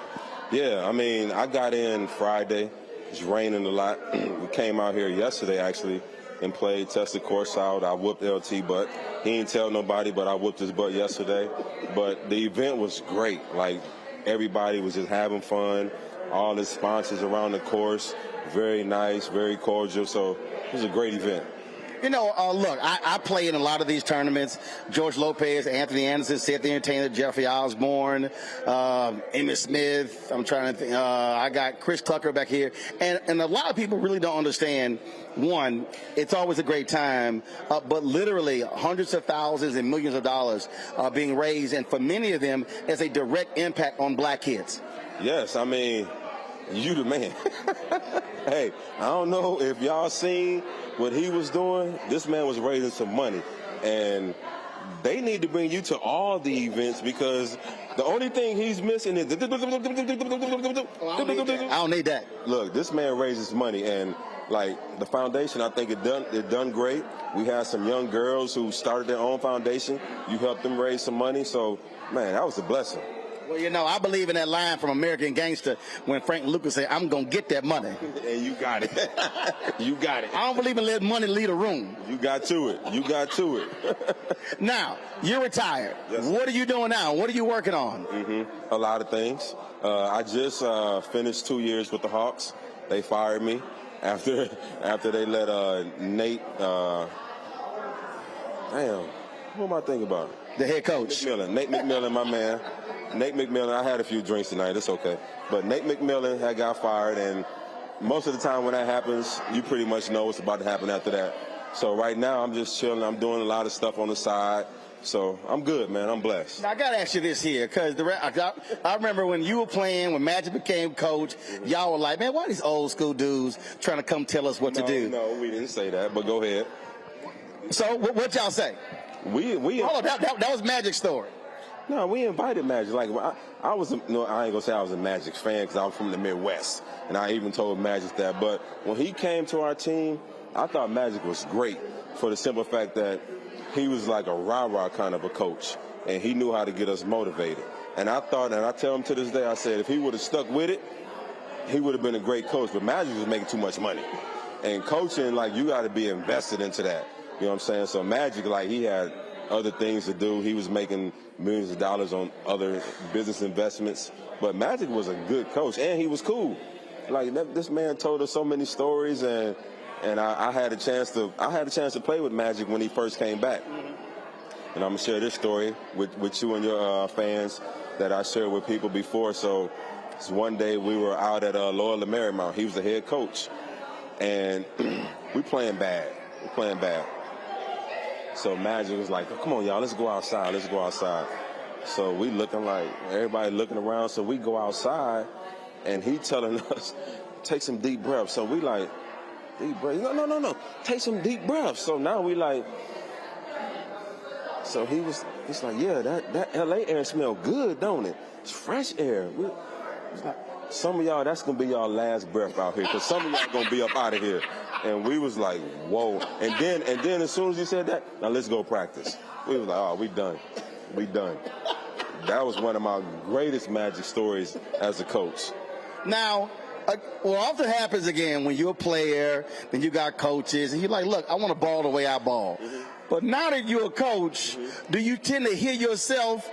Yeah, I mean, I got in Friday. It's raining a lot. We came out here yesterday actually and played, tested course out. I whooped LT butt. He didn't tell nobody, but I whooped his butt yesterday. But the event was great. Like, everybody was just having fun. All the sponsors around the course, very nice, very cordial. So it was a great event. You know, look, I play in a lot of these tournaments. George Lopez, Anthony Anderson, Seth the Entertainer, Jeffrey Osborne, Emmitt Smith. I'm trying to think. I got Chris Tucker back here. And a lot of people really don't understand, one, it's always a great time, but literally hundreds of thousands and millions of dollars are being raised. And for many of them, it's a direct impact on black kids. Yes, I mean, you the man. Hey, I don't know if y'all seen what he was doing. This man was raising some money, and they need to bring you to all the events because the only thing he's missing is. I don't need that. Look, this man raises money, and like the foundation, I think it done great. We had some young girls who started their own foundation. You helped them raise some money, so man, that was a blessing. Well, you know, I believe in that line from American Gangster when Frank Lucas said, "I'm going to get that money." And you got it. You got it. I don't believe in letting money lead a room. You got to it. You got to it. Now, you're retired. Yes. What are you doing now? What are you working on? A lot of things. I just finished 2 years with the Hawks. They fired me after they let Nate. Damn, who am I thinking about? The head coach. Nate McMillan, my man. Nate McMillan, I had a few drinks tonight, it's okay. But Nate McMillan had got fired, and most of the time when that happens, you pretty much know what's about to happen after that. So right now, I'm just chilling. I'm doing a lot of stuff on the side. So I'm good, man. I'm blessed. Now, I got to ask you this here, because I remember when you were playing, when Magic became coach, y'all were like, man, why these old school dudes trying to come tell us what to do? No, we didn't say that, but go ahead. So what y'all say? We hold on, that was Magic's story. No, we invited Magic. Like I ain't gonna say I was a Magic fan because I'm from the Midwest, and I even told Magic that. But when he came to our team, I thought Magic was great for the simple fact that he was like a rah-rah kind of a coach, and he knew how to get us motivated. And I thought, and I tell him to this day, I said if he would have stuck with it, he would have been a great coach, but Magic was making too much money. And coaching, like, you got to be invested into that. You know what I'm saying? So Magic, like, he had other things to do. He was making millions of dollars on other business investments. But Magic was a good coach, and he was cool. Like, this man told us so many stories, and I had a chance to play with Magic when he first came back. And I'm gonna share this story with you and your fans that I shared with people before. So one day we were out at Loyola Marymount. He was the head coach, and we playing bad. We're playing bad. So Magic was like, oh, come on, y'all, let's go outside. Let's go outside. So we looking like, everybody looking around. So we go outside, and he telling us, take some deep breaths. So we like, deep breaths? No. Take some deep breaths. So now we like, so he's like, yeah, that LA air smell good, don't it? It's fresh air. It's like, some of y'all, that's going to be y'all last breath out here, because some of y'all going to be up out of here. And we was like, whoa. And then as soon as he said that, now let's go practice. We was like, oh, we done. We done. That was one of my greatest Magic stories as a coach. Now, what often happens again when you're a player, then you got coaches, and you're like, look, I want to ball the way I ball. Mm-hmm. But now that you're a coach, do you tend to hear yourself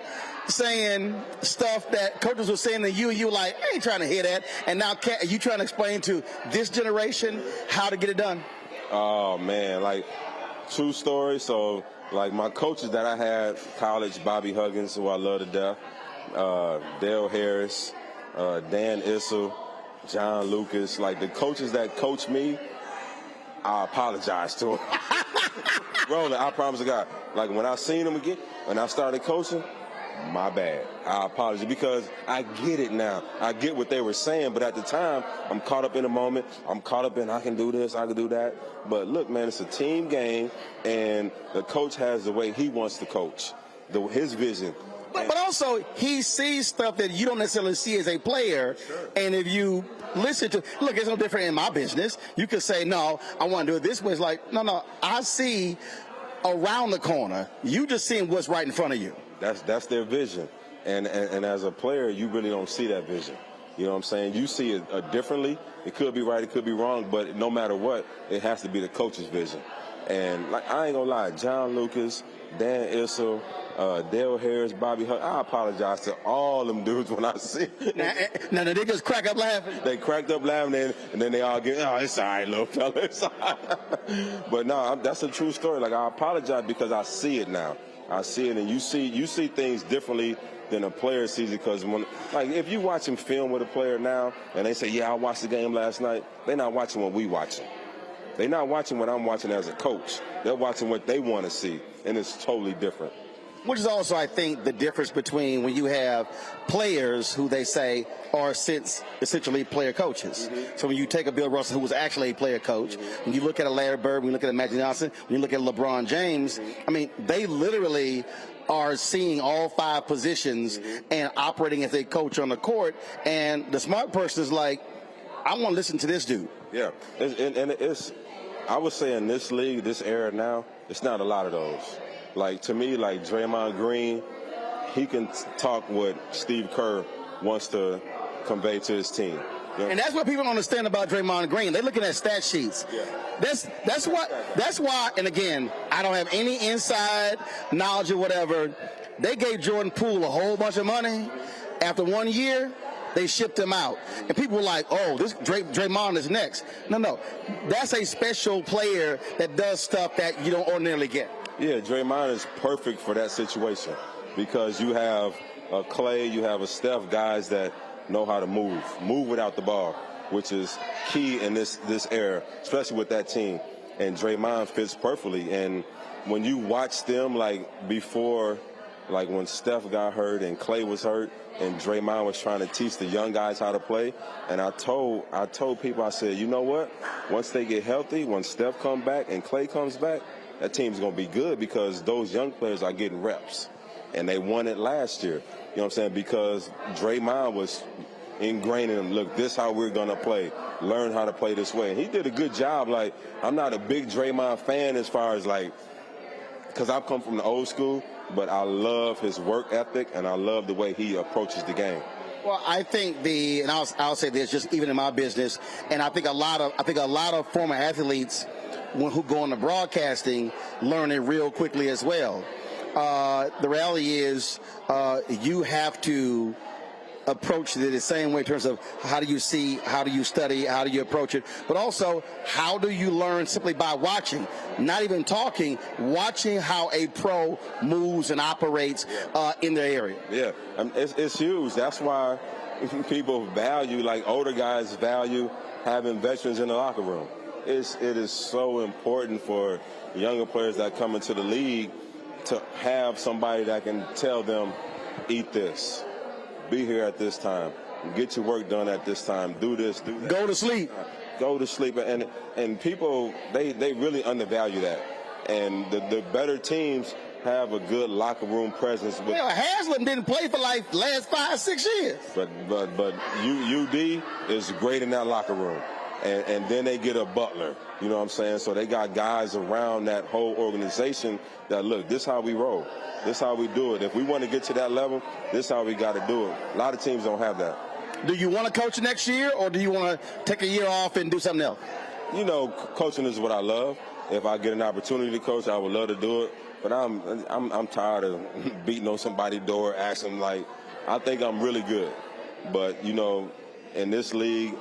saying stuff that coaches were saying to you, and you were like, I ain't trying to hear that, and now are you trying to explain to this generation how to get it done? Oh, man, like, true story. So, like, my coaches that I had, college, Bobby Huggins, who I love to death, Dale Harris, Dan Issel, John Lucas, like, the coaches that coached me, I apologize to them. Roland, I promise to God, like, when I seen them again, when I started coaching, my bad. I apologize, because I get it now. I get what they were saying, but at the time, I'm caught up in the moment. I'm caught up in, I can do this, I can do that. But look, man, it's a team game, and the coach has the way he wants to coach, his vision. But also, he sees stuff that you don't necessarily see as a player. Sure. And if you listen to, look, it's no different in my business. You could say, no, I want to do it this way. It's like, no, I see around the corner. You just seeing what's right in front of you. That's their vision. And as a player, you really don't see that vision. You know what I'm saying? You see it differently. It could be right, it could be wrong, but no matter what, it has to be the coach's vision. And, like, I ain't gonna lie, John Lucas, Dan Issel, Dale Harris, Bobby Hunt, I apologize to all them dudes when I see it. Now, they just crack up laughing? They cracked up laughing, and then they all get, oh, it's all right, little fella, it's all right. But no, that's a true story. Like, I apologize because I see it now. I see it, and you see things differently than a player sees it, because like, if you watching film with a player now, and they say, yeah, I watched the game last night, they're not watching what we watching. They're not watching what I'm watching as a coach. They're watching what they want to see, and it's totally different. Which is also, I think, the difference between when you have players who they say are essentially player coaches. Mm-hmm. So when you take a Bill Russell, who was actually a player coach, mm-hmm. when you look at a Larry Bird, when you look at a Magic Johnson, when you look at LeBron James, mm-hmm. I mean, they literally are seeing all five positions mm-hmm. and operating as a coach on the court. And the smart person is like, I want to listen to this dude. Yeah, it's I would say in this league, this era now, it's not a lot of those. Like, to me, like Draymond Green, he can talk what Steve Kerr wants to convey to his team. You know? And that's what people don't understand about Draymond Green. They're looking at stat sheets. Yeah. That's why, and again, I don't have any inside knowledge or whatever. They gave Jordan Poole a whole bunch of money. After 1 year, they shipped him out. And people were like, oh, this Draymond is next. No. That's a special player that does stuff that you don't ordinarily get. Yeah, Draymond is perfect for that situation, because you have a Clay, you have a Steph, guys that know how to move without the ball, which is key in this era, especially with that team. And Draymond fits perfectly. And when you watch them, like, before, like when Steph got hurt and Clay was hurt and Draymond was trying to teach the young guys how to play, and I told people, I said, you know what? Once they get healthy, when Steph comes back and Clay comes back, that team's going to be good, because those young players are getting reps. And they won it last year. You know what I'm saying? Because Draymond was ingraining them. Look, this is how we're going to play. Learn how to play this way. And he did a good job. Like, I'm not a big Draymond fan as far as, like, because I've come from the old school, but I love his work ethic, and I love the way he approaches the game. Well, I think and I'll say this, just even in my business, and I think a lot of former athletes who go into broadcasting learn it real quickly as well. The reality is you have to approach it the same way in terms of how do you see, how do you study, how do you approach it, but also how do you learn simply by watching, not even talking, watching how a pro moves and operates in their area. Yeah, it's huge. That's why people value, like older guys value having veterans in the locker room. It is so important for younger players that come into the league to have somebody that can tell them, eat this, be here at this time, get your work done at this time, do this, do that. Go to sleep. Go to sleep. And people, they really undervalue that. And the better teams have a good locker room presence. Well, Haslam didn't play for like last 5-6 years. But UD is great in that locker room. And then they get a butler, you know what I'm saying? So they got guys around that whole organization that, look, this is how we roll. This is how we do it. If we want to get to that level, this is how we got to do it. A lot of teams don't have that. Do you want to coach next year, or do you want to take a year off and do something else? You know, coaching is what I love. If I get an opportunity to coach, I would love to do it. But I'm tired of beating on somebody's door, asking, like, I think I'm really good. But, you know, in this league,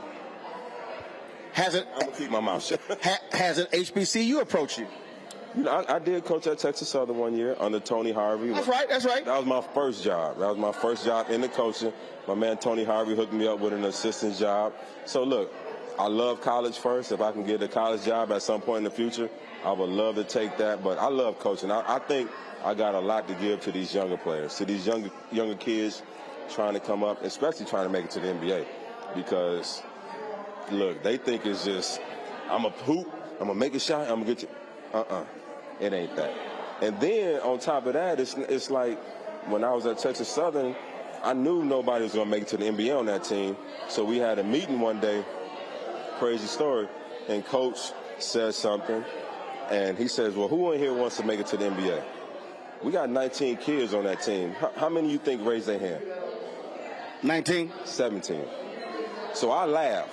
I'm going to keep my mouth shut. Has an HBCU approached you? You know, I did coach at Texas Southern one year under Tony Harvey. That's right. That was my first job. That was my first job in the coaching. My man Tony Harvey hooked me up with an assistant job. So, look, I love college first. If I can get a college job at some point in the future, I would love to take that. But I love coaching. I think I got a lot to give to these younger players, to these younger kids trying to come up, especially trying to make it to the NBA. Because, look, they think it's just, I'm a hoop, I'm going to make a shot, I'm going to get you. It ain't that. And then on top of that, it's like when I was at Texas Southern, I knew nobody was going to make it to the NBA on that team. So we had a meeting one day, crazy story, and Coach said something, and he says, well, who in here wants to make it to the NBA? We got 19 kids on that team. How many you think raised their hand? 19? 17. So I laugh.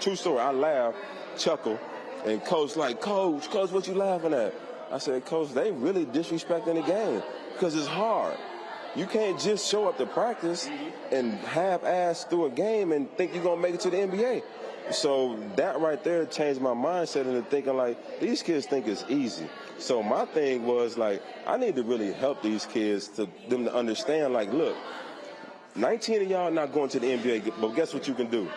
True story. I laugh, chuckle, and Coach like, Coach, what you laughing at? I said, Coach, they really disrespecting the game because it's hard. You can't just show up to practice and half-ass through a game and think you're going to make it to the NBA. So that right there changed my mindset into thinking, like, these kids think it's easy. So my thing was, like, I need to really help these kids, them to understand, like, look, 19 of y'all not going to the NBA, but guess what you can do?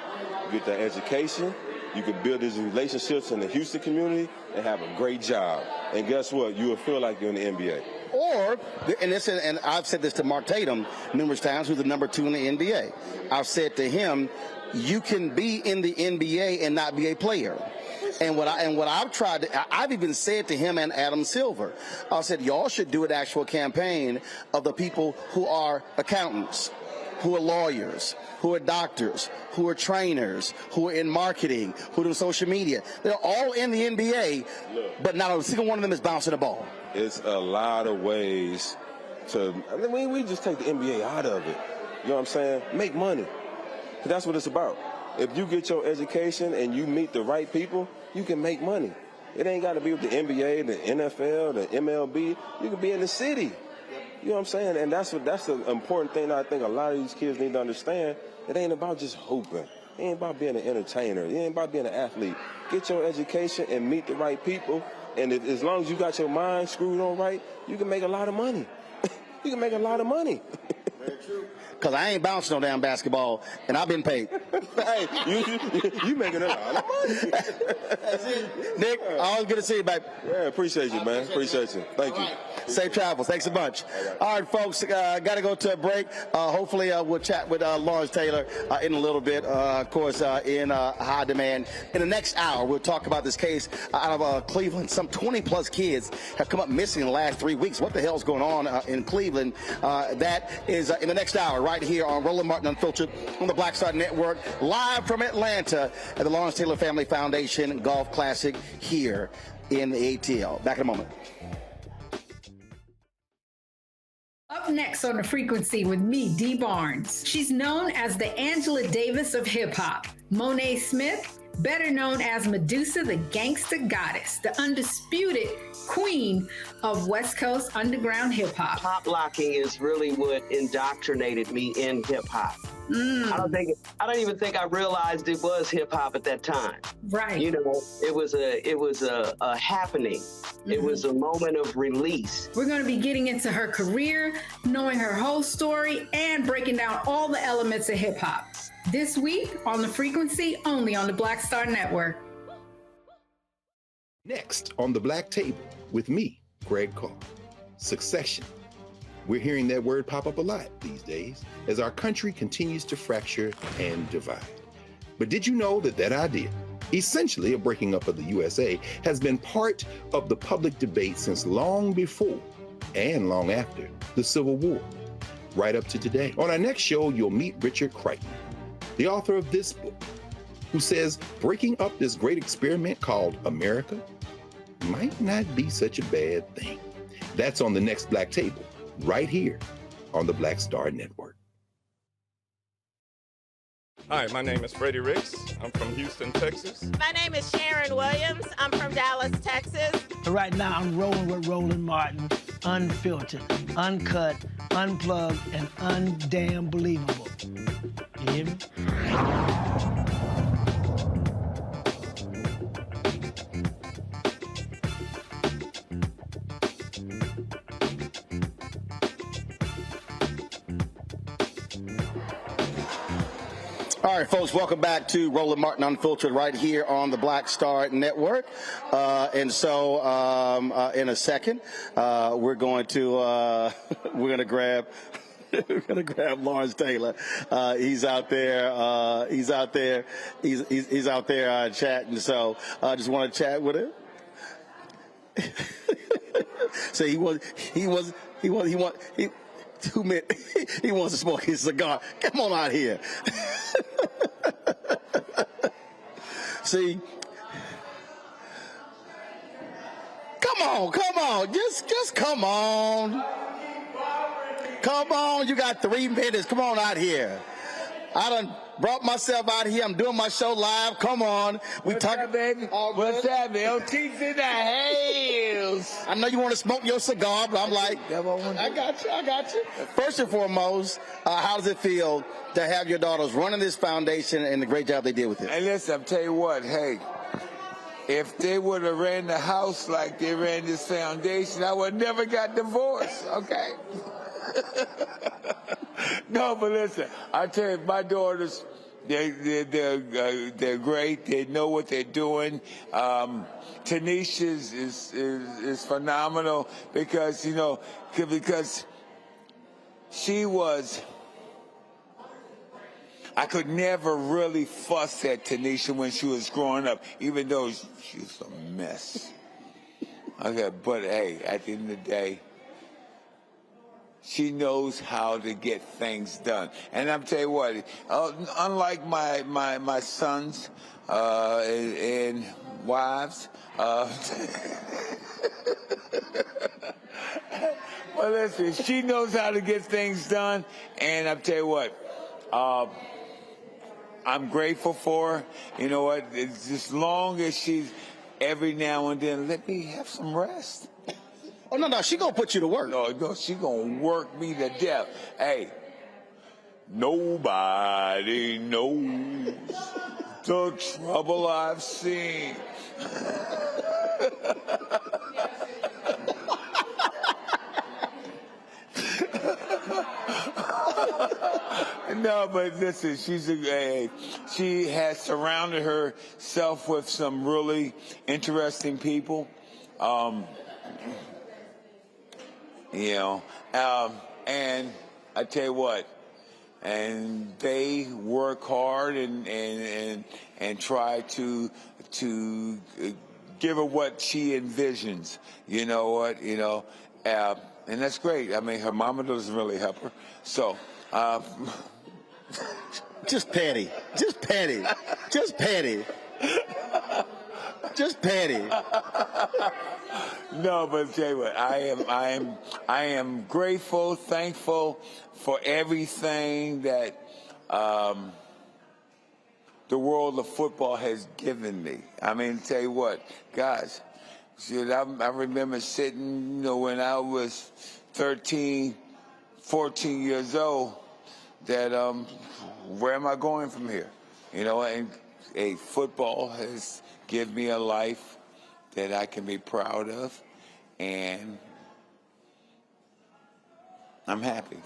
You get that education. You can build these relationships in the Houston community and have a great job. And guess what? You will feel like you're in the NBA. Or, and I've said this to Mark Tatum numerous times, who's the number 2 in the NBA. I've said to him, you can be in the NBA and not be a player. And what I've even said to him and Adam Silver, I said, y'all should do an actual campaign of the people who are accountants, who are lawyers, who are doctors, who are trainers, who are in marketing, who do social media. They're all in the NBA, but not a single one of them is bouncing the ball. It's a lot of ways to, we just take the NBA out of it. You know what I'm saying? Make money. That's what it's about. If you get your education and you meet the right people, you can make money. It ain't got to be with the NBA, the NFL, the MLB. You can be in the city. You know what I'm saying? And that's the important thing I think a lot of these kids need to understand. It ain't about just hooping. It ain't about being an entertainer. It ain't about being an athlete. Get your education and meet the right people. And as long as you got your mind screwed on right, you can make a lot of money. You can make a lot of money. Very true. Because I ain't bouncing no damn basketball, and I've been paid. Hey, you making a lot of money. That's it. Nick, always good to see you, baby. Yeah, appreciate you, man. Appreciate you. Thank you. Safe travels. Thanks a bunch. All right, folks, got to go to a break. Hopefully, we'll chat with Lawrence Taylor in a little bit, of course, in high demand. In the next hour, we'll talk about this case out of Cleveland. Some 20-plus kids have come up missing in the last 3 weeks. What the hell's going on in Cleveland? That is in the next hour, right here on Roland Martin Unfiltered on the Black Star Network, live from Atlanta at the Lawrence Taylor Family Foundation Golf Classic here in the ATL. Back in a moment. Up next on The Frequency with me, Dee Barnes. She's known as the Angela Davis of hip-hop. Monet Smith, better known as Medusa, the gangster goddess, the undisputed queen of West Coast underground hip-hop. Pop locking is really what indoctrinated me in hip-hop. I don't even think I realized it was hip hop at that time. Right. You know, it was a happening. Mm-hmm. It was a moment of release. We're going to be getting into her career, knowing her whole story, and breaking down all the elements of hip hop. This week on The Frequency, only on the Black Star Network. Next on the Black Table with me, Greg Carr. Succession. We're hearing that word pop up a lot these days as our country continues to fracture and divide. But did you know that that idea, essentially a breaking up of the USA, has been part of the public debate since long before and long after the Civil War, right up to today? On our next show, you'll meet Richard Crichton, the author of this book, who says breaking up this great experiment called America might not be such a bad thing. That's on the next Black Table, right here on the Black Star Network. Hi, my name is Freddie Ricks. I'm from Houston, Texas. My name is Sharon Williams. I'm from Dallas, Texas. Right now, I'm rolling with Roland Martin, unfiltered, uncut, unplugged, and undamn believable. You hear me? All right, folks, welcome back to Roland Martin Unfiltered right here on the Black Star Network. In a second, we're going to grab Lawrence Taylor. He's out there. He's out there chatting. So I just want to chat with him. So he wants to smoke his cigar. Come on out here. See, come on, just come on. Come on, you got 3 minutes. Come on out here. I done brought myself out here. I'm doing my show live. Come on. What's up, baby? What's happening? LT's in the house. I know you want to smoke your cigar, but I'm like, I got you. First and foremost, how does it feel to have your daughters running this foundation and the great job they did with it? Hey, listen, I'm telling you what, hey, if they would have ran the house like they ran this foundation, I would have never got divorced, okay? No, but listen, I tell you, my daughters, they're great. They know what they're doing. Tanisha is phenomenal because she was. I could never really fuss at Tanisha when she was growing up, even though she was a mess. Okay, but hey, at the end of the day, she knows how to get things done. And I'm telling you what, unlike my sons and wives, well, listen, she knows how to get things done. And I'm telling you what, I'm grateful for her. You know what, it's as long as she's every now and then, let me have some rest. Oh, no, she gonna put you to work. No, she gonna work me to death. Hey, nobody knows the trouble I've seen. No, but listen, she has surrounded herself with some really interesting people. And I tell you what, and they work hard and try to give her what she envisions. You know what? And that's great. I mean, her mama doesn't really help her, so. Just petty. Just petty. No, but tell you what, I am grateful, thankful for everything that the world of football has given me. I mean, tell you what, guys, I remember sitting, when I was 13, 14 years old, that where am I going from here? And football has given me a life that I can be proud of, and I'm happy.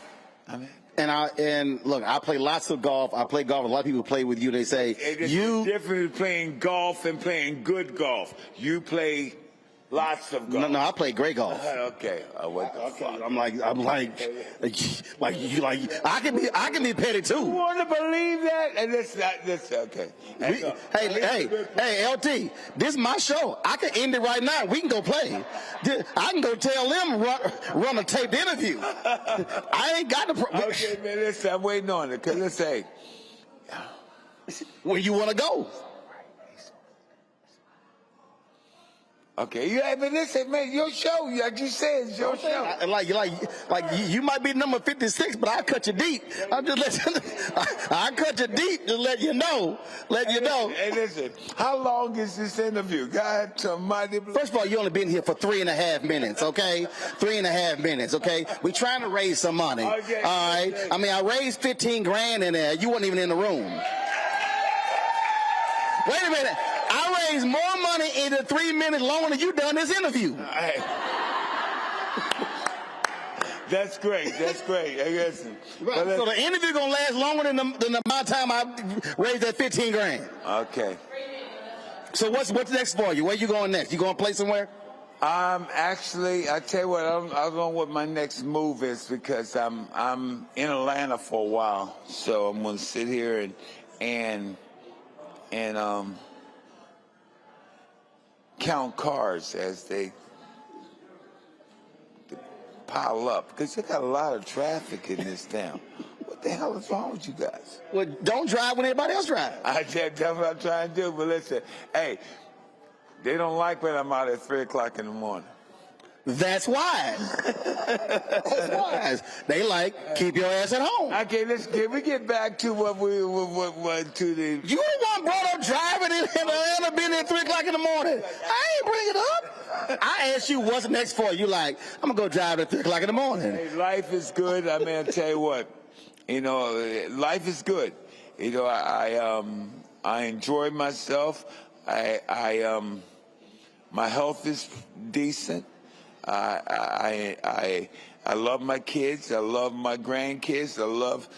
And look, I play lots of golf. I play golf. A lot of people play with you. They say There's a difference between playing golf and playing good golf. You play lots of golf. No, I play great golf. Okay. What the fuck? I'm like, I can be petty too. You want to believe that? And that's okay. Hey, LT, this is my show. I can end it right now. We can go play. I can go tell them run a taped interview. I ain't got the. Okay, man. Listen, I'm waiting on it. Cause let's say, where you want to go? Okay, but listen, man, your show, like you said, it's your show. You might be number 56, but I'll cut you deep. I'll cut you deep to let you know. Hey, listen, how long is this interview? God almighty. First of all, you only been here for 3.5 minutes, okay? 3.5 minutes, okay? We're trying to raise some money. Okay. All right? I mean, I raised 15 grand in there. You weren't even in the room. Wait a minute. I raised more money in the 3 minutes longer than you done this interview. That's great. Hey, listen. Right. So the interview gonna last longer than the amount of time I raised that 15 grand. Okay. So what's next for you? Where you going next? You going to play somewhere? Actually, I tell you what, I don't know what my next move is because I'm in Atlanta for a while, so I'm gonna sit here and count cars as they pile up because you got a lot of traffic in this town. What the hell is wrong with you guys? Well, don't drive when everybody else drives. That's what I'm trying to do. But listen, hey, they don't like when I'm out at 3 o'clock in the morning. That's why. They like keep your ass at home. Okay, can we get back to what to the. You the one brought up driving in Atlanta, being at 3 o'clock in the morning. I ain't bring it up. I asked you what's next for you. Like, I'm gonna go drive at 3 o'clock in the morning. Hey, life is good. I mean, I tell you what, life is good. I enjoy myself. My health is decent. I love my kids. I love my grandkids. I love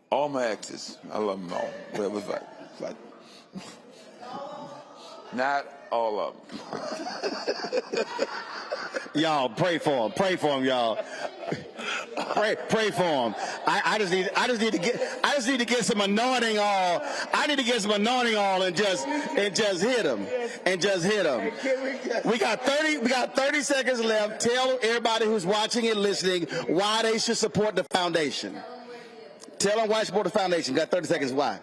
all my exes. I love them all. It was like not all of them. Y'all pray for him. Pray for him, y'all. Pray for him. I just need to get some anointing oil. I need to get some anointing oil and just hit him. We got 30 seconds left. Tell everybody who's watching and listening why they should support the foundation. Tell them why you support the foundation. Got 30 seconds. Why?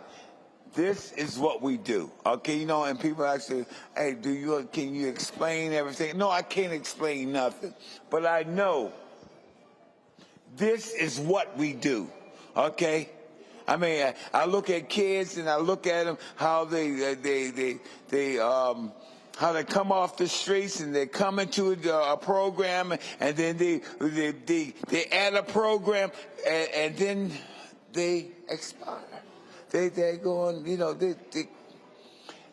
This is what we do, okay? And people actually, hey, can you explain everything? No, I can't explain nothing, but I know this is what we do, okay? I mean, I look at kids and I look at them how they come off the streets and they come into a program and then they add a program and then they expire. They go on,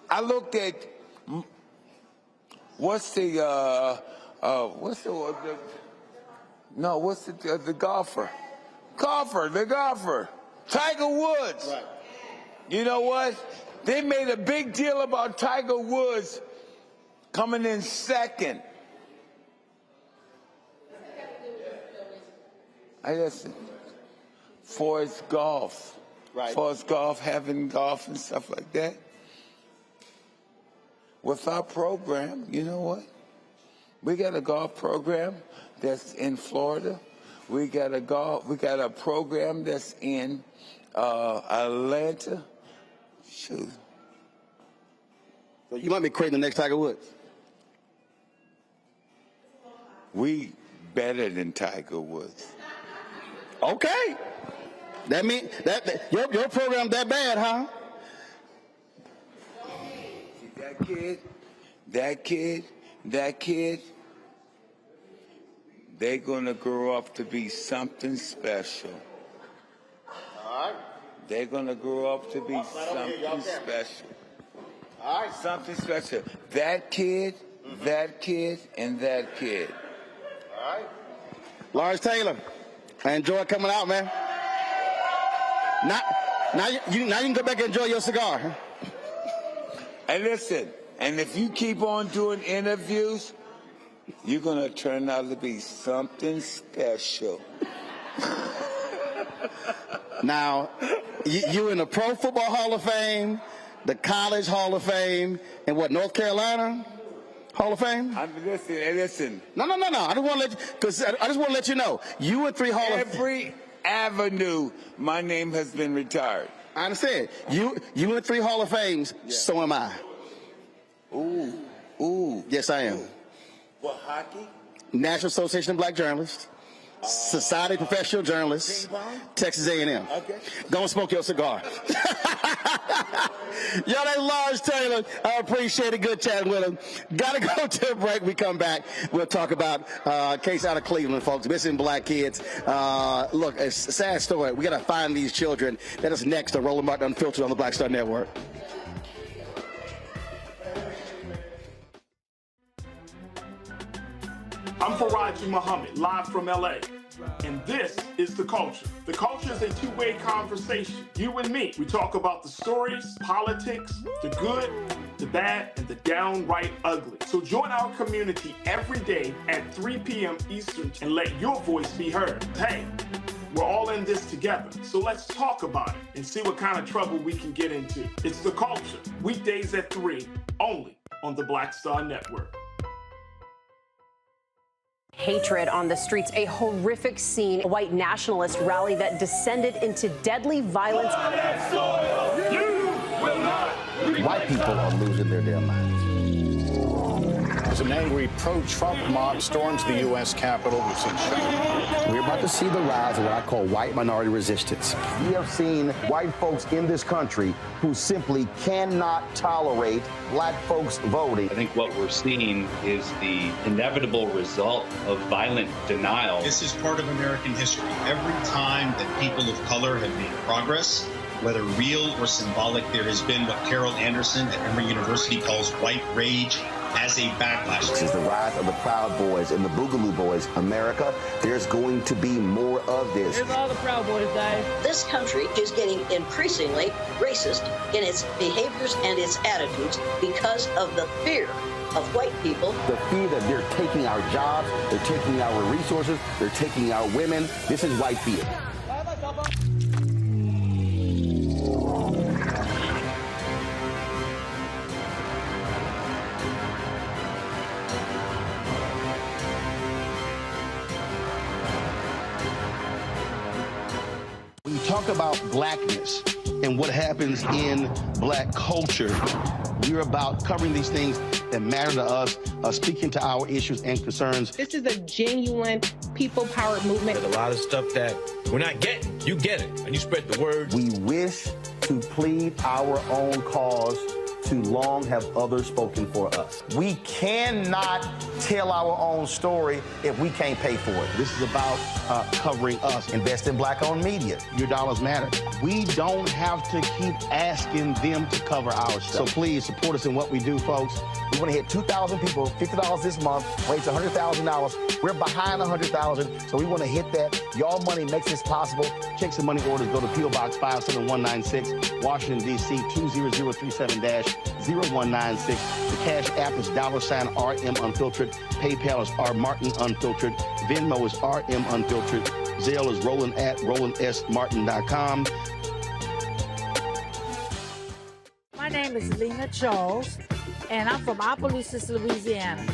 I looked at what's the golfer? The golfer. Tiger Woods. Right. You know what? They made a big deal about Tiger Woods coming in second. For his golf. Right. For his golf, having golf and stuff like that. With our program, you know what? We got a golf program that's in Florida. We got a program that's in Atlanta, Shoot. So you might be creating the next Tiger Woods. We better than Tiger Woods. Okay. That mean that your program that bad, huh? That kid, they're gonna grow up to be something special. All right. They're gonna grow up to be something special. All right. Something special. That kid, that kid, and that kid. All right. Lawrence Taylor, I enjoy coming out, man. Now you can go back and enjoy your cigar. Huh? And listen, and if you keep on doing interviews, you're gonna turn out to be something special. Now, you in the Pro Football Hall of Fame, the College Hall of Fame, and what, North Carolina Hall of Fame? Listen. No. I just want to let you, because I just want to let you know, you and 3 Hall of Every avenue, my name has been retired. I understand. You and 3 Hall of Fames, so am I. Ooh. Yes, I am. What, hockey? National Association of Black Journalists, Society of Professional Journalists, Texas A&M. Okay. Go and smoke your cigar. Yo, that's Lawrence Taylor. I appreciate it. Good chatting with him. Gotta go to a break. We come back. We'll talk about a case out of Cleveland, folks. Missing black kids. Look, it's a sad story. We gotta find these children. That is next on Roland Martin Unfiltered on the Black Star Network. I'm Faraji Muhammad, live from LA. And this is The Culture. The Culture is a two-way conversation. You and me. We talk about the stories, politics, the good, the bad, and the downright ugly. So join our community every day at 3 p.m. Eastern and let your voice be heard. Hey, we're all in this together. So let's talk about it and see what kind of trouble we can get into. It's The Culture, weekdays at 3, only on the Black Star Network. Hatred on the streets, a horrific scene, a white nationalist rally that descended into deadly violence. White people are losing their damn minds. As an angry pro-Trump mob storms the U.S. Capitol, We're about to see the rise of what I call white minority resistance. We have seen white folks in this country who simply cannot tolerate black folks voting. I think what we're seeing is the inevitable result of violent denial. This is part of American history. Every time that people of color have made progress, whether real or symbolic, there has been what Carol Anderson at Emory University calls white rage as a backlash. This is the rise of the Proud Boys and the Boogaloo Boys. America, there's going to be more of this. Here's all the Proud Boys, guys. This country is getting increasingly racist in its behaviors and its attitudes because of the fear of white people. The fear that they're taking our jobs, they're taking our resources, they're taking our women. This is white fear. When you talk about blackness and what happens in black culture, we're about covering these things that matter to us, speaking to our issues and concerns. This is a genuine people-powered movement. There's a lot of stuff that we're not getting. You get it, and you spread the word. We wish to plead our own cause. Too long have others spoken for us. We cannot tell our own story if we can't pay for it. This is about covering us. Invest in black-owned media. Your dollars matter. We don't have to keep asking them to cover our stuff. So please support us in what we do, folks. We want to hit 2,000 people, $50 this month, raise $100,000. We're behind 100,000, so we want to hit that. Y'all money makes this possible. Check some money orders. Go to P.O. Box 57196, Washington, D.C. 20037-0196. The Cash App is $RM Unfiltered. PayPal is R Martin Unfiltered. Venmo is RM Unfiltered. Zelle is Roland at RolandSMartin.com. My name is Lena Charles, and I'm from Opelousas, Louisiana.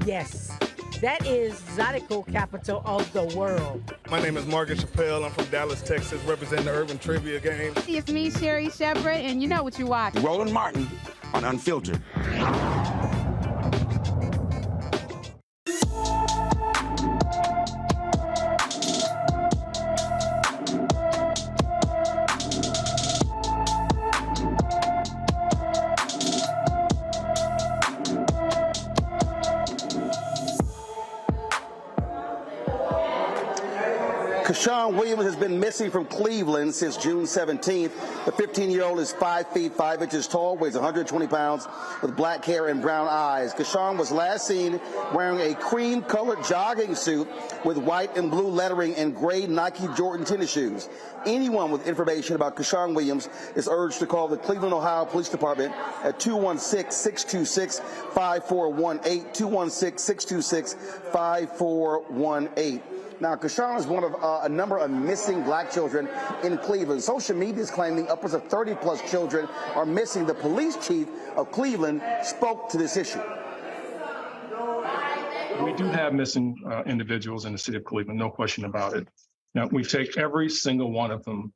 Yes, That is Zydeco capital of the world. My name is Margaret Chappelle. I'm from Dallas, Texas, representing the Urban Trivia Game. It's me, Sherry Shepherd, and you know what you watch. Roland Martin on Unfiltered. Keshawn Williams has been missing from Cleveland since June 17th. The 15-year-old is 5 feet 5 inches tall, weighs 120 pounds, with black hair and brown eyes. Keshawn was last seen wearing a cream-colored jogging suit with white and blue lettering and gray Nike Jordan tennis shoes. Anyone with information about Keshawn Williams is urged to call the Cleveland, Ohio Police Department at 216-626-5418, 216-626-5418. Now, Keshawn is one of a number of missing black children in Cleveland. Social media is claiming upwards of 30-plus children are missing. The police chief of Cleveland spoke to this issue. We do have missing individuals in the city of Cleveland, no question about it. Now, we take every single one of them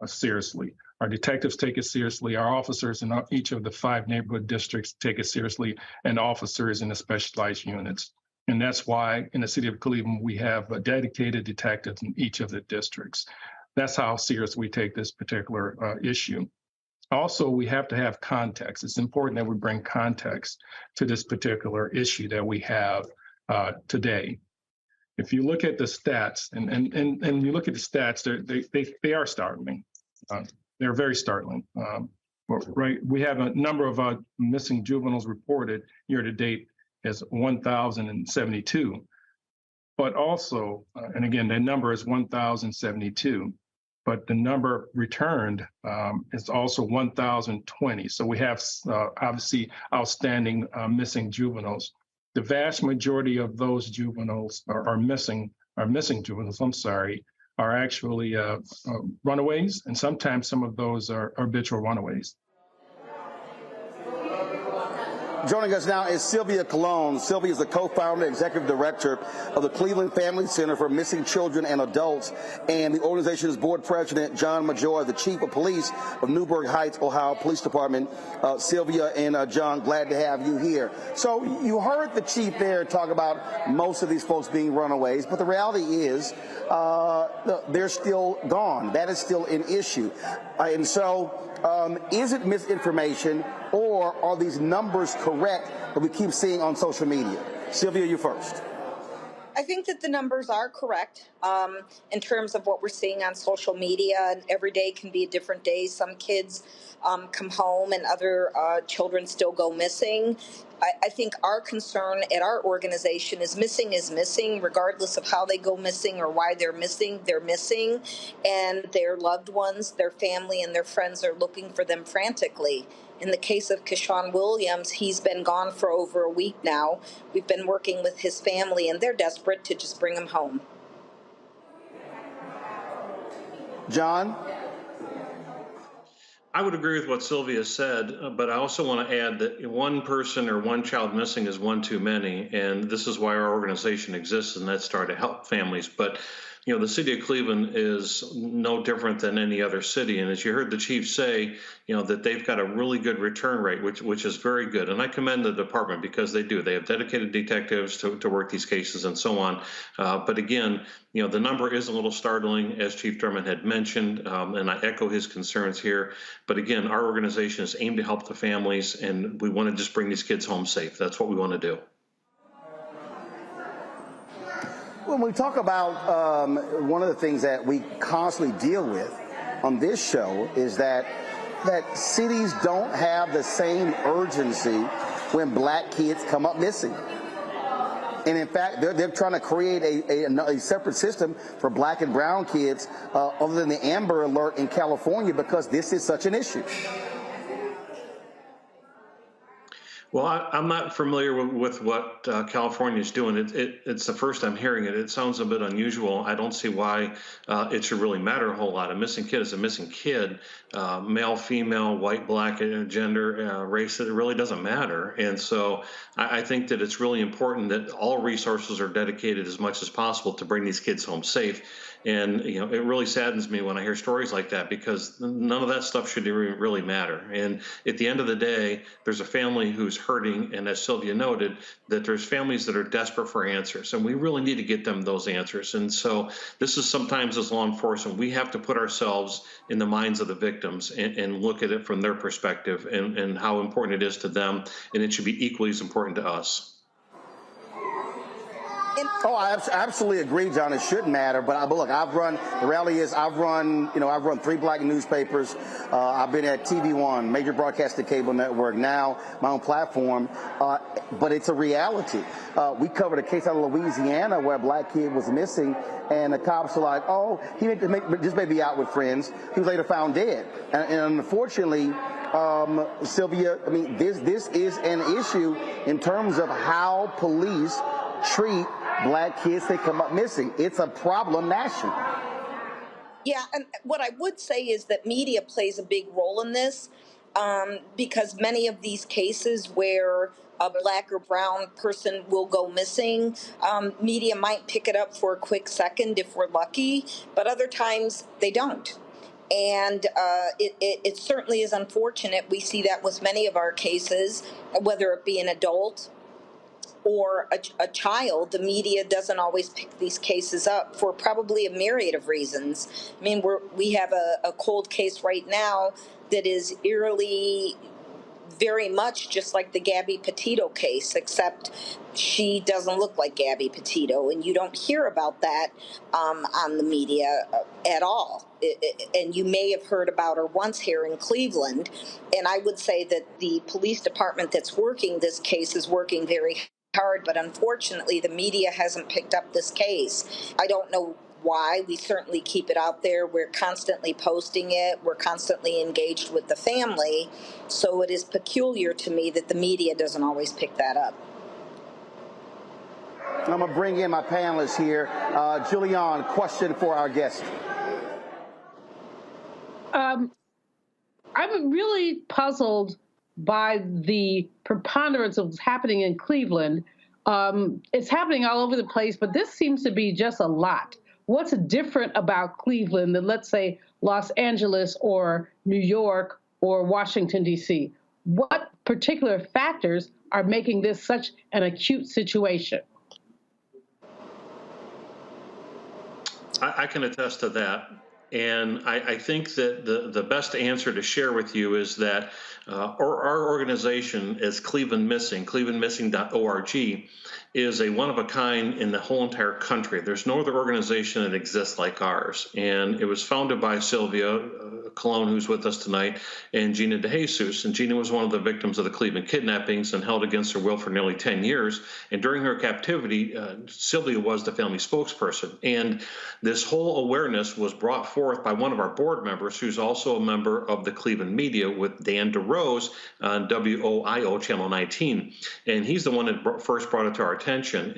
seriously. Our detectives take it seriously. Our officers in each of the 5 neighborhood districts take it seriously, and officers in the specialized units. And that's why in the city of Cleveland, we have dedicated detectives in each of the districts. That's how serious we take this particular issue. Also, we have to have context. It's important that we bring context to this particular issue that we have today. If you look at the stats, and you look at the stats, they are startling. They're very startling. Right, we have a number of missing juveniles reported year to date as 1,072, but also, and again, that number is 1,072, but the number returned is also 1,020. So we have obviously outstanding missing juveniles. The vast majority of those juveniles are missing juveniles, are actually runaways, and sometimes some of those are habitual runaways. Joining us now is Sylvia Colon. Sylvia is the co-founder and executive director of the Cleveland Family Center for Missing Children and Adults, and the organization's board president, John Major, the chief of police of Newburgh Heights, Ohio Police Department. Sylvia and John, glad to have you here. So you heard the chief there talk about most of these folks being runaways, but the reality is they're still gone. That is still an issue. And so is it misinformation, or are these numbers correct that we keep seeing on social media? Sylvia, you first. I think that the numbers are correct in terms of what we're seeing on social media. And every day can be a different day. Some kids come home and other children still go missing. I think our concern at our organization is missing, regardless of how they go missing or why they're missing. They're missing, and their loved ones, their family, and their friends are looking for them frantically. In the case of Keshawn Williams, he's been gone for over a week now. We've been working with his family, and they're desperate to just bring him home. John? I would agree with what Sylvia said, but I also want to add that one person or one child missing is one too many, and this is why our organization exists, and that's to help families. But you know, the city of Cleveland is no different than any other city. And as you heard the chief say, you know, that they've got a really good return rate, which is very good. And I commend the department because they do. They have dedicated detectives to work these cases and so on. But again, you know, the number is a little startling, as Chief Drummond had mentioned, and I echo his concerns here. But again, our organization is aimed to help the families, and we want to just bring these kids home safe. That's what we want to do. When we talk about one of the things that we constantly deal with on this show is that cities don't have the same urgency when black kids come up missing. And in fact, they're trying to create a separate system for black and brown kids other than the Amber Alert in California because this is such an issue. Well, I'm not familiar with what California is doing. It's the first I'm hearing it. It sounds a bit unusual. I don't see why it should really matter a whole lot. A missing kid is a missing kid, male, female, white, black, gender, race. It really doesn't matter. And so I think that it's really important that all resources are dedicated as much as possible to bring these kids home safe. And, you know, it really saddens me when I hear stories like that, because none of that stuff should really matter. And at the end of the day, there's a family who's hurting. And as Sylvia noted, that there's families that are desperate for answers, and we really need to get them those answers. And so this is sometimes, as law enforcement, we have to put ourselves in the minds of the victims and look at it from their perspective and how important it is to them. And it should be equally as important to us. Oh, I absolutely agree, John. It should matter, but look, the reality is I've run 3 black newspapers. I've been at TV1, major broadcasting cable network, now my own platform, but it's a reality. We covered a case out of Louisiana where a black kid was missing, and the cops were like, oh, he just may be out with friends. He was later found dead. And unfortunately, Sylvia, I mean, this is an issue in terms of how police treat black kids that come up missing. It's a problem nationally. Yeah, and what I would say is that media plays a big role in this, because many of these cases where a black or brown person will go missing, media might pick it up for a quick second if we're lucky, but other times they don't. And it certainly is unfortunate. We see that with many of our cases, whether it be an adult or a child. The media doesn't always pick these cases up for probably a myriad of reasons. I mean, we have a cold case right now that is eerily very much just like the Gabby Petito case, except she doesn't look like Gabby Petito, and you don't hear about that on the media at all. And you may have heard about her once here in Cleveland, and I would say that the police department that's working this case is working very hard, but unfortunately the media hasn't picked up this case. I don't know why. We certainly keep it out there. We're constantly posting it. We're constantly engaged with the family. So it is peculiar to me that the media doesn't always pick that up. I'm going to bring in my panelists here. Julian, question for our guest. I'm really puzzled by the preponderance of what's happening in Cleveland. It's happening all over the place, but this seems to be just a lot. What's different about Cleveland than, let's say, Los Angeles or New York or Washington, D.C.? What particular factors are making this such an acute situation? I can attest to that. And I think that the best answer to share with you is that our organization is Cleveland Missing, clevelandmissing.org, is a one-of-a-kind in the whole entire country. There's no other organization that exists like ours. And it was founded by Sylvia Colon, who's with us tonight, and Gina DeJesus. And Gina was one of the victims of the Cleveland kidnappings and held against her will for nearly 10 years. And during her captivity, Sylvia was the family spokesperson. And this whole awareness was brought forth by one of our board members, who's also a member of the Cleveland media, with Dan DeRose on WOIO Channel 19. And he's the one that first brought it to our attention.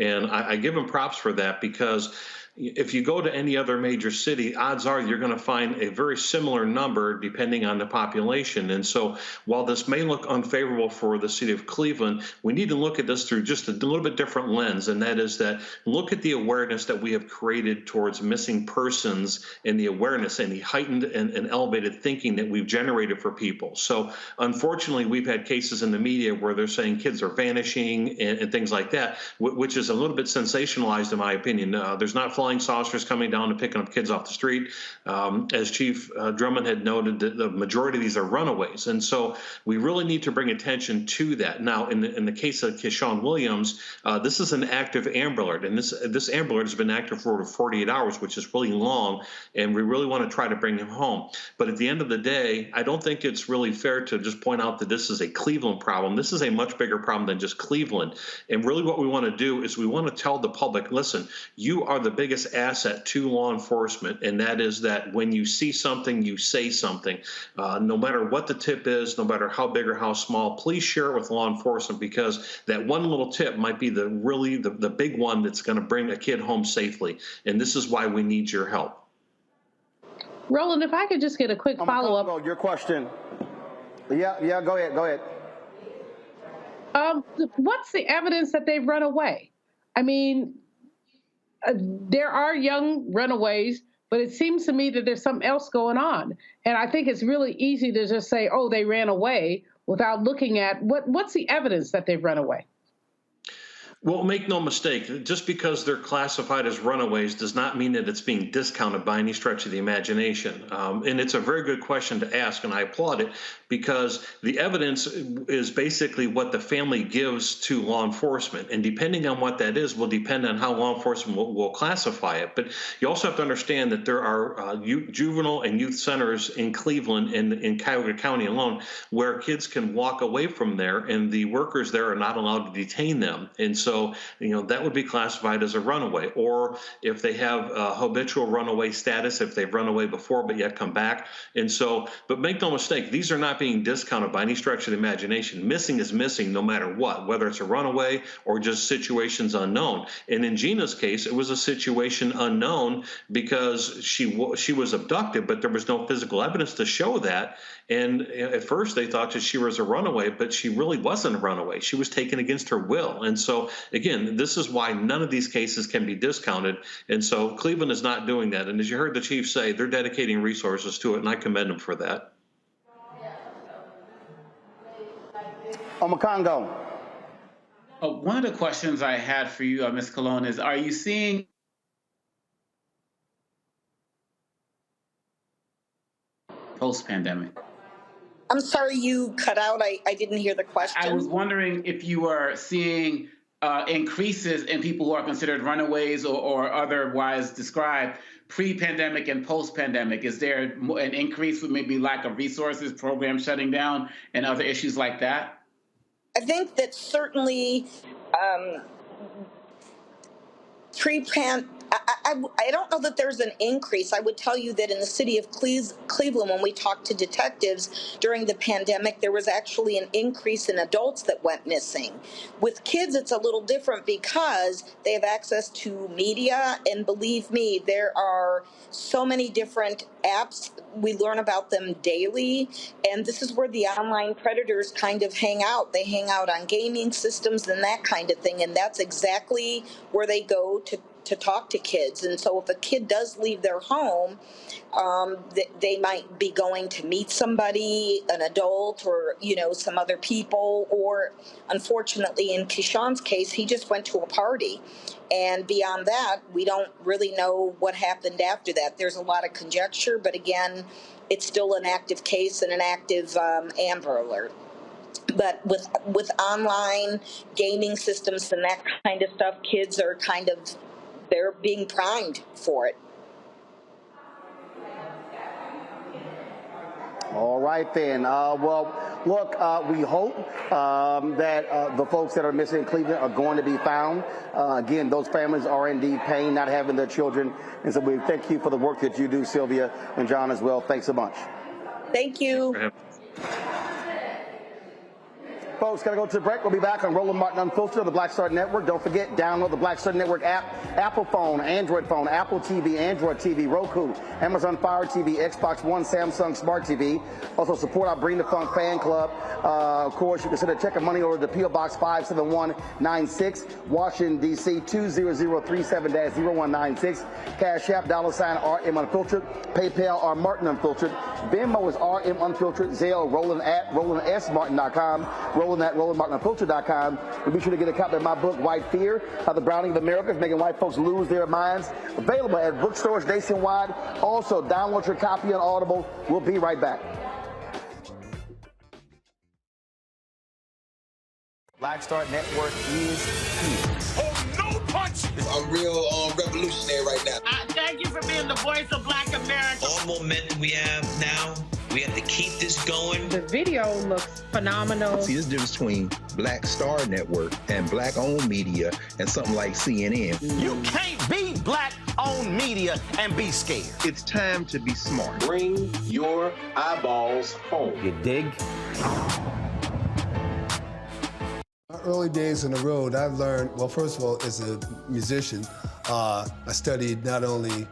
And I give him props for that, because if you go to any other major city, odds are you're going to find a very similar number depending on the population. And so while this may look unfavorable for the city of Cleveland, we need to look at this through just a little bit different lens. And that is that look at the awareness that we have created towards missing persons, and the awareness and the heightened and elevated thinking that we've generated for people. So unfortunately, we've had cases in the media where they're saying kids are vanishing and things like that, which is a little bit sensationalized in my opinion. There's not flying saucers coming down and picking up kids off the street. As Chief Drummond had noted, the majority of these are runaways. And so we really need to bring attention to that. Now, in the case of Keyshawn Williams, this is an active Amber Alert, and this Amber Alert has been active for over 48 hours, which is really long, and we really want to try to bring him home. But at the end of the day, I don't think it's really fair to just point out that this is a Cleveland problem. This is a much bigger problem than just Cleveland. And really what we want to do is we want to tell the public, listen, you are the biggest biggest asset to law enforcement, and that is that when you see something, you say something. No matter what the tip is, no matter how big or how small, please share it with law enforcement, because that one little tip might be the big one that's going to bring a kid home safely. And this is why we need your help. Roland, if I could just get a quick follow-up. Your question. Yeah, go ahead. What's the evidence that they've run away? I mean, there are young runaways, but it seems to me that there's something else going on. And I think it's really easy to just say, oh, they ran away, without looking at what's the evidence that they've run away. Well, make no mistake, just because they're classified as runaways does not mean that it's being discounted by any stretch of the imagination. And it's a very good question to ask, and I applaud it, because the evidence is basically what the family gives to law enforcement. And depending on what that is will depend on how law enforcement will classify it. But you also have to understand that there are juvenile and youth centers in Cleveland and in Cuyahoga County alone where kids can walk away from there, and the workers there are not allowed to detain them. And so, that would be classified as a runaway. Or if they have habitual runaway status, if they've run away before but yet come back. And so, but make no mistake, these are not being discounted by any stretch of the imagination. Missing is missing no matter what, whether it's a runaway or just situations unknown. And in Gina's case, it was a situation unknown because she was abducted, but there was no physical evidence to show that. And at first they thought that she was a runaway, but she really wasn't a runaway. She was taken against her will. And so, again, this is why none of these cases can be discounted. And so Cleveland is not doing that. And as you heard the chief say, they're dedicating resources to it, and I commend them for that. Omakongo. One of the questions I had for you, Ms. Colon, is are you seeing post-pandemic? I'm sorry, you cut out. I didn't hear the question. I was wondering if you are seeing increases in people who are considered runaways or otherwise described pre-pandemic and post-pandemic. Is there an increase with maybe lack of resources, programs shutting down, and other issues like that? I think that certainly pre-pandemic, I don't know that there's an increase. I would tell you that in the city of Cleveland, when we talked to detectives during the pandemic, there was actually an increase in adults that went missing. With kids, it's a little different because they have access to media, and believe me, there are so many different apps. We learn about them daily, and this is where the online predators kind of hang out. They hang out on gaming systems and that kind of thing, and that's exactly where they go to talk to kids. And so if a kid does leave their home, they might be going to meet somebody, an adult, or, some other people. Or unfortunately, in Keyshawn's case, he just went to a party. And beyond that, we don't really know what happened after that. There's a lot of conjecture, but again, it's still an active case and an active Amber Alert. But with online gaming systems and that kind of stuff, kids are they're being primed for it. All right, then. Well, look, we hope that the folks that are missing in Cleveland are going to be found. Again, those families are indeed pain not having their children. And so we thank you for the work that you do, Sylvia and John, as well. Thanks so much. Thank you. Folks, got to go to the break. We'll be back on Roland Martin Unfiltered on the Black Star Network. Don't forget, download the Black Star Network app, Apple phone, Android phone, Apple TV, Android TV, Roku, Amazon Fire TV, Xbox One, Samsung Smart TV. Also support our Bring the Funk fan club. Of course, you can send a check of money over to P.O. Box 57196, Washington, D.C. 20037-0196. Cash App, $RM Unfiltered. PayPal, R Martin Unfiltered. Venmo is RM Unfiltered. Zelle, Roland at RolandSMartin.com. Roland at RolandMartinUnfiltered.com. And be sure to get a copy of my book, White Fear, How the Browning of America is Making White Folks Lose Their Minds. Available at bookstores nationwide. Also, download your copy on Audible. We'll be right back. Black Star Network is here. Oh, no punch! I'm real revolutionary right now. Thank you for being the voice of Black America. All momentum we have now, we have to keep this going. The video looks phenomenal. See, there's a difference between Black Star Network and black-owned media and something like CNN. You can't be black-owned media and be scared. It's time to be smart. Bring your eyeballs home. You dig? My early days on the road, I've learned, well, first of all, as a musician, I studied not only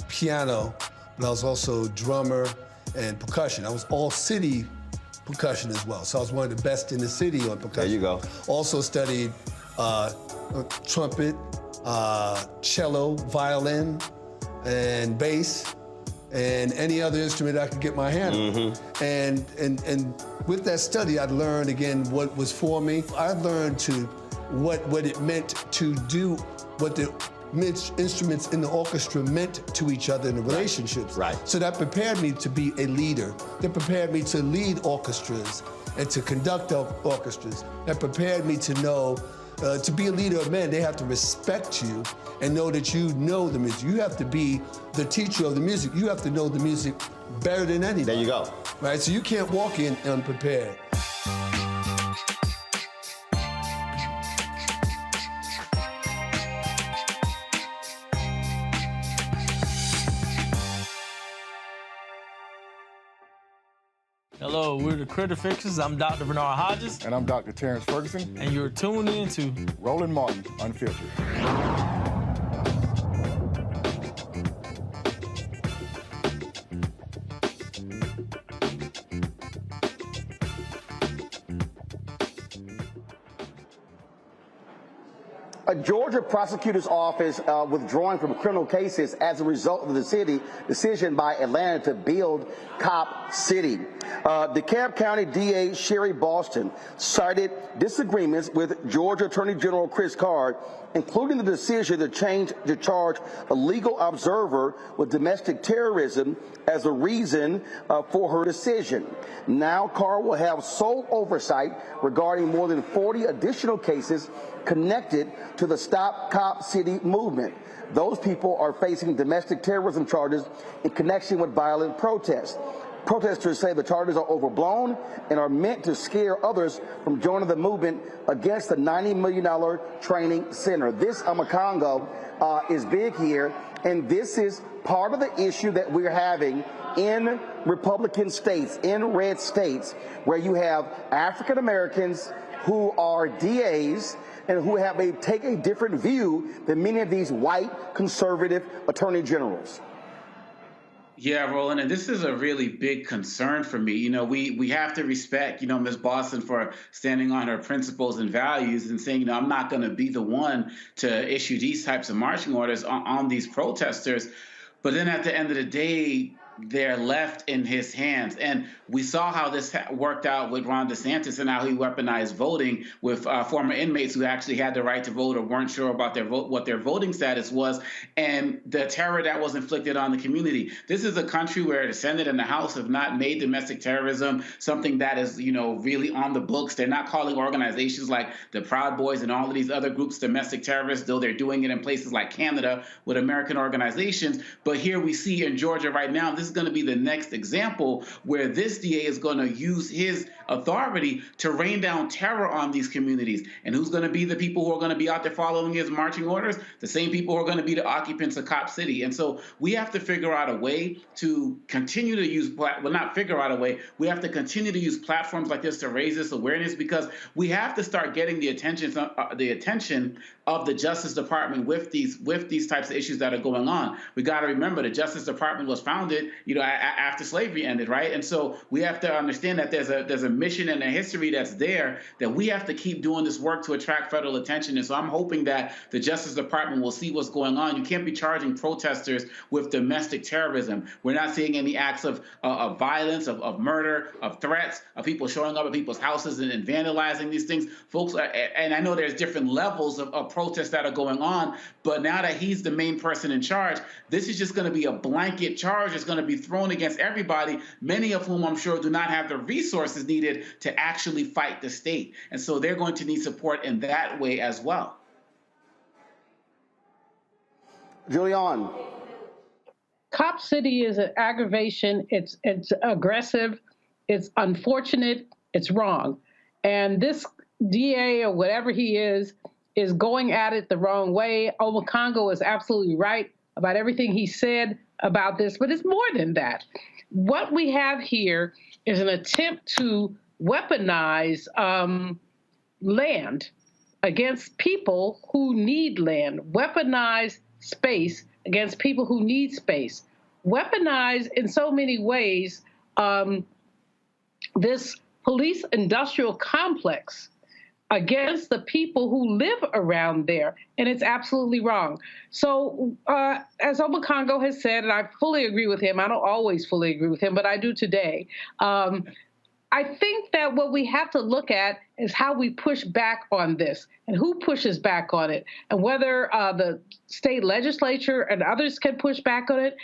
piano, but I was also drummer and percussion. I was all city percussion as well. So I was one of the best in the city on percussion. There you go. Also studied trumpet, cello, violin, and bass, and any other instrument I could get my hand on. And with that study, I learned again what was for me. I learned what it meant to do what the instruments in the orchestra meant to each other in the relationships. Right. So that prepared me to be a leader. That prepared me to lead orchestras and to conduct orchestras. That prepared me to know, to be a leader of men, they have to respect you and know that you know the music. You have to be the teacher of the music. You have to know the music better than anybody. There you go. Right, so you can't walk in unprepared. Hello, we're the Critter Fixers. I'm Dr. Bernard Hodges. And I'm Dr. Terrence Ferguson. And you're tuned in to Roland Martin Unfiltered. A Georgia prosecutor's office withdrawing from criminal cases as a result of the decision by Atlanta to build Cop City. DeKalb County DA Sherry Boston cited disagreements with Georgia Attorney General Chris Card, including the decision to charge a legal observer with domestic terrorism as a reason for her decision. Now Card will have sole oversight regarding more than 40 additional cases connected to the Stop Cop City movement. Those people are facing domestic terrorism charges in connection with violent protests. Protesters say the charges are overblown and are meant to scare others from joining the movement against the $90 million training center. This Amakongo is big here, and this is part of the issue that we're having in Republican states, in red states, where you have African Americans who are DAs and who take a different view than many of these white conservative attorney generals. Yeah, Roland, and this is a really big concern for me. You know, we have to respect, Ms. Boston for standing on her principles and values and saying, I'm not going to be the one to issue these types of marching orders on these protesters. But then at the end of the day, they're left in his hands. And we saw how this worked out with Ron DeSantis and how he weaponized voting with former inmates who actually had the right to vote or weren't sure about their vote, what their voting status was, and the terror that was inflicted on the community. This is a country where the Senate and the House have not made domestic terrorism something that is, really on the books. They're not calling organizations like the Proud Boys and all of these other groups domestic terrorists, though they're doing it in places like Canada with American organizations. But here we see in Georgia right now, this is going to be the next example where this DA is going to use his authority to rain down terror on these communities. And who's going to be the people who are going to be out there following his marching orders? The same people who are going to be the occupants of Cop City. And so we have to figure out a way to continue to use, we have to continue to use platforms like this to raise this awareness, because we have to start getting the attention of the Justice Department with these types of issues that are going on. We got to remember the Justice Department was founded, after slavery ended, right? And so we have to understand that there's a mission and a history that's there, that we have to keep doing this work to attract federal attention. And so I'm hoping that the Justice Department will see what's going on. You can't be charging protesters with domestic terrorism. We're not seeing any acts of violence, of murder, of threats, of people showing up at people's houses and vandalizing these things. Folks, and I know there's different levels of protests that are going on, but now that he's the main person in charge, this is just going to be a blanket charge. It's going to be thrown against everybody, many of whom I'm sure do not have the resources needed to actually fight the state. And so they're going to need support in that way as well. Julian. Cop City is an aggravation. It's aggressive. It's unfortunate. It's wrong. And this DA or whatever he is going at it the wrong way. Obakongo is absolutely right. about everything he said about this, but it's more than that. What we have here is an attempt to weaponize land against people who need land, weaponize space against people who need space, weaponize in so many ways this police industrial complex against the people who live around there, and it's absolutely wrong. So as Obakongo has said, and I fully agree with him, I don't always fully agree with him, but I do today, I think that what we have to look at is how we push back on this and who pushes back on it, and whether the state legislature and others can push back on it,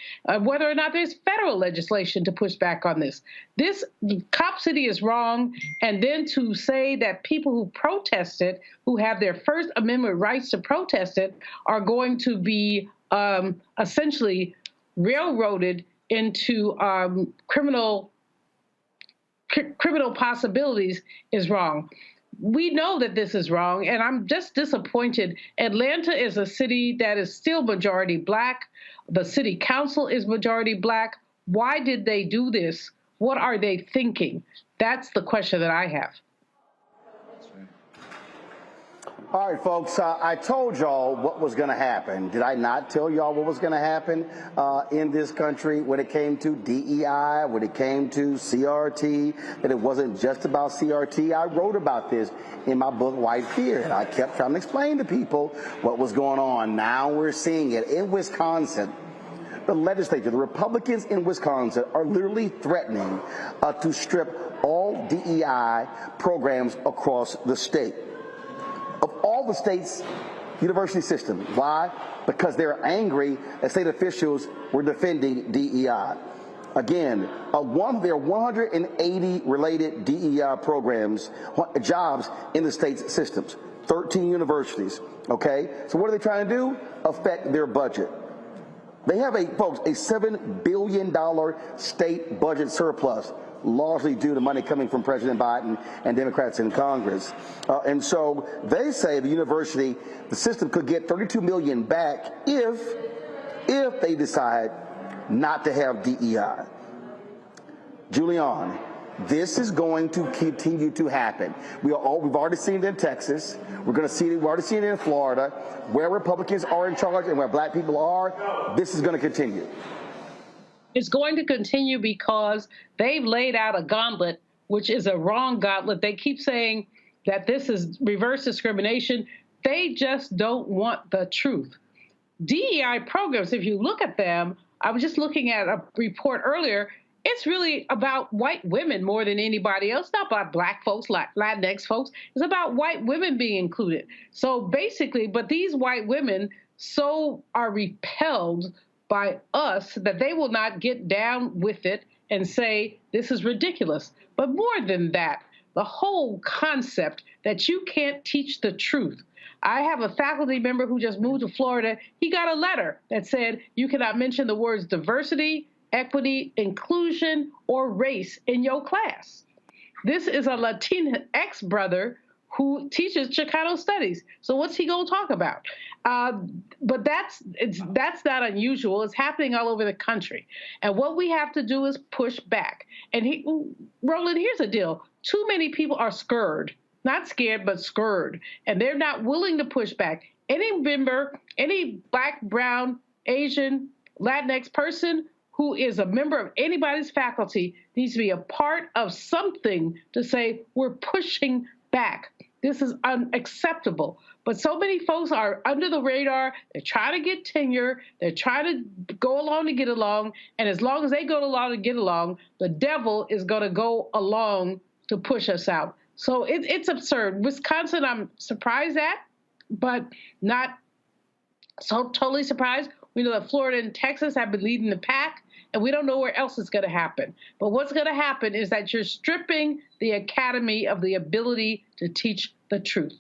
whether or not there's federal legislation to push back on this. This Cop City is wrong, and then to say that people who protest it, who have their First Amendment rights to protest it, are going to be essentially railroaded into criminal possibilities is wrong. We know that this is wrong, and I'm just disappointed. Atlanta is a city that is still majority Black. The city council is majority Black. Why did they do this? What are they thinking? That's the question that I have. All right, folks, I told y'all what was going to happen. Did I not tell y'all what was going to happen in this country when it came to DEI, when it came to CRT, that it wasn't just about CRT? I wrote about this in my book, White Fear, and I kept trying to explain to people what was going on. Now we're seeing it in Wisconsin. The legislature, the Republicans in Wisconsin are literally threatening to strip all DEI programs across the state of all the state's university system. Why? Because they're angry that state officials were defending DEI. Again, there are 180 related DEI programs, jobs in the state's systems, 13 universities, okay? So what are they trying to do? Affect their budget. They have folks, a $7 billion state budget surplus, largely due to money coming from President Biden and Democrats in Congress. And so they say the university, the system could get $32 million back if they decide not to have DEI. Julian, this is going to continue to happen. We've already seen it in Texas. We've already seen it in Florida. Where Republicans are in charge and where Black people are, this is going to continue. It's going to continue because they've laid out a gauntlet, which is a wrong gauntlet. They keep saying that this is reverse discrimination. They just don't want the truth. DEI programs, if you look at them, I was just looking at a report earlier, it's really about white women more than anybody else. It's not about Black folks, Latinx folks. It's about white women being included. So basically, but these white women so are repelled by us that they will not get down with it and say, this is ridiculous. But more than that, the whole concept that you can't teach the truth. I have a faculty member who just moved to Florida. He got a letter that said, you cannot mention the words diversity, equity, inclusion, or race in your class. This is a Latinx brother who teaches Chicano studies. So what's he going to talk about? But that's not unusual. It's happening all over the country. And what we have to do is push back. And Roland, here's the deal. Too many people are scared, not scared, but scared. And they're not willing to push back. Any member, any Black, brown, Asian, Latinx person who is a member of anybody's faculty needs to be a part of something to say, we're pushing back. This is unacceptable. But so many folks are under the radar. They're trying to get tenure. They're trying to go along to get along. And as long as they go along to get along, the devil is going to go along to push us out. So it's absurd. Wisconsin, I'm surprised at, but not so totally surprised. We know that Florida and Texas have been leading the pack, and we don't know where else it's going to happen. But what's going to happen is that you're stripping the academy of the ability to teach the truth.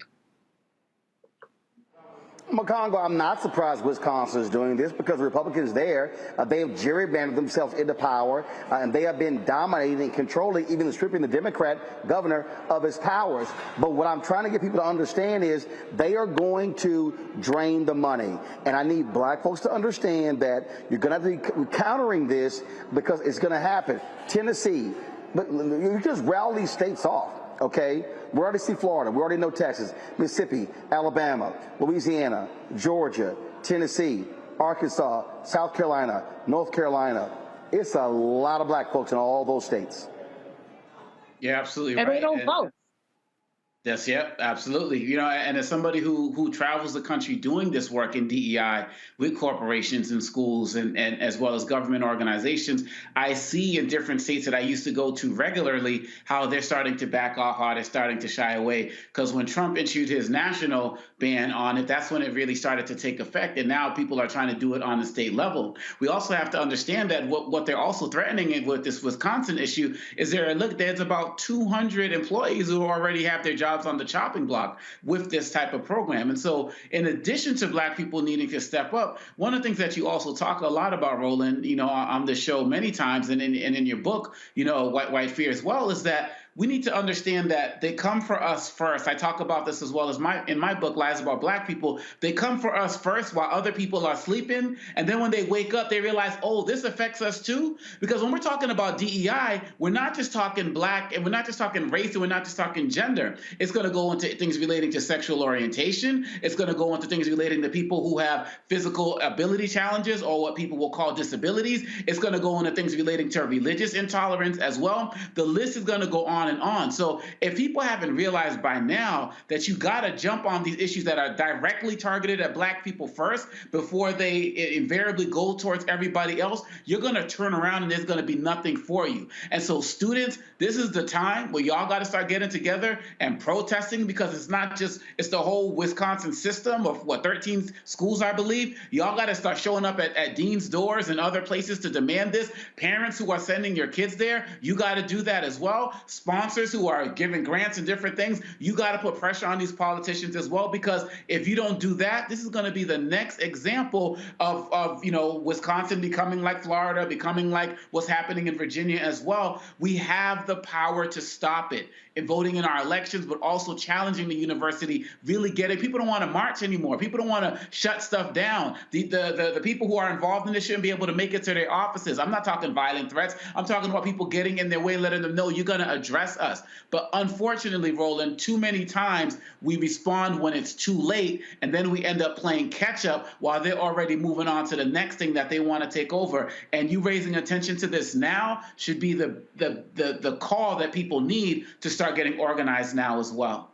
McCongo, I'm not surprised Wisconsin is doing this because the Republicans there, they have gerrymandered themselves into power, and they have been dominating and controlling, even stripping the Democrat governor of his powers. But what I'm trying to get people to understand is they are going to drain the money. And I need black folks to understand that you're going to have to be countering this because it's going to happen. Tennessee, but you just rattle these states off. Okay, we already see Florida. We already know Texas, Mississippi, Alabama, Louisiana, Georgia, Tennessee, Arkansas, South Carolina, North Carolina. It's a lot of black folks in all those states. You're absolutely and right. They don't vote. Yes, yep, absolutely. You know, and as somebody who travels the country doing this work in DEI with corporations and schools and as well as government organizations, I see in different states that I used to go to regularly how they're starting to back off, how they're starting to shy away. Because when Trump issued his national ban on it, that's when it really started to take effect. And now people are trying to do it on the state level. We also have to understand that what they're also threatening with this Wisconsin issue is there's about 200 employees who already have their jobs on the chopping block with this type of program. And so in addition to black people needing to step up, one of the things that you also talk a lot about, Roland, you know, on the show many times and in your book, you know, White Fear as well, is that we need to understand that they come for us first. I talk about this as well as in my book, Lies About Black People. They come for us first while other people are sleeping. And then when they wake up, they realize, oh, this affects us too. Because when we're talking about DEI, we're not just talking black and we're not just talking race and we're not just talking gender. It's going to go into things relating to sexual orientation. It's going to go into things relating to people who have physical ability challenges or what people will call disabilities. It's going to go into things relating to religious intolerance as well. The list is going to go on and on. So if people haven't realized by now that you got to jump on these issues that are directly targeted at black people first before they invariably go towards everybody else, you're going to turn around and there's going to be nothing for you. And so students, this is the time where y'all got to start getting together and protesting, because it's the whole Wisconsin system of 13 schools, I believe. Y'all got to start showing up at dean's doors and other places to demand this. Parents who are sending your kids there, you got to do that as well. Sponsors who are giving grants and different things, you got to put pressure on these politicians as well, because if you don't do that, this is going to be the next example of you know, Wisconsin becoming like Florida, becoming like what's happening in Virginia as well. We have the power to stop it in voting in our elections, but also challenging the university, really getting people don't want to march anymore. People don't want to shut stuff down. The people who are involved in this shouldn't be able to make it to their offices. I'm not talking violent threats. I'm talking about people getting in their way, letting them know you're going to address us. But unfortunately, Roland, too many times we respond when it's too late, and then we end up playing catch up while they're already moving on to the next thing that they want to take over. And you raising attention to this now should be the call that people need to start getting organized now as well.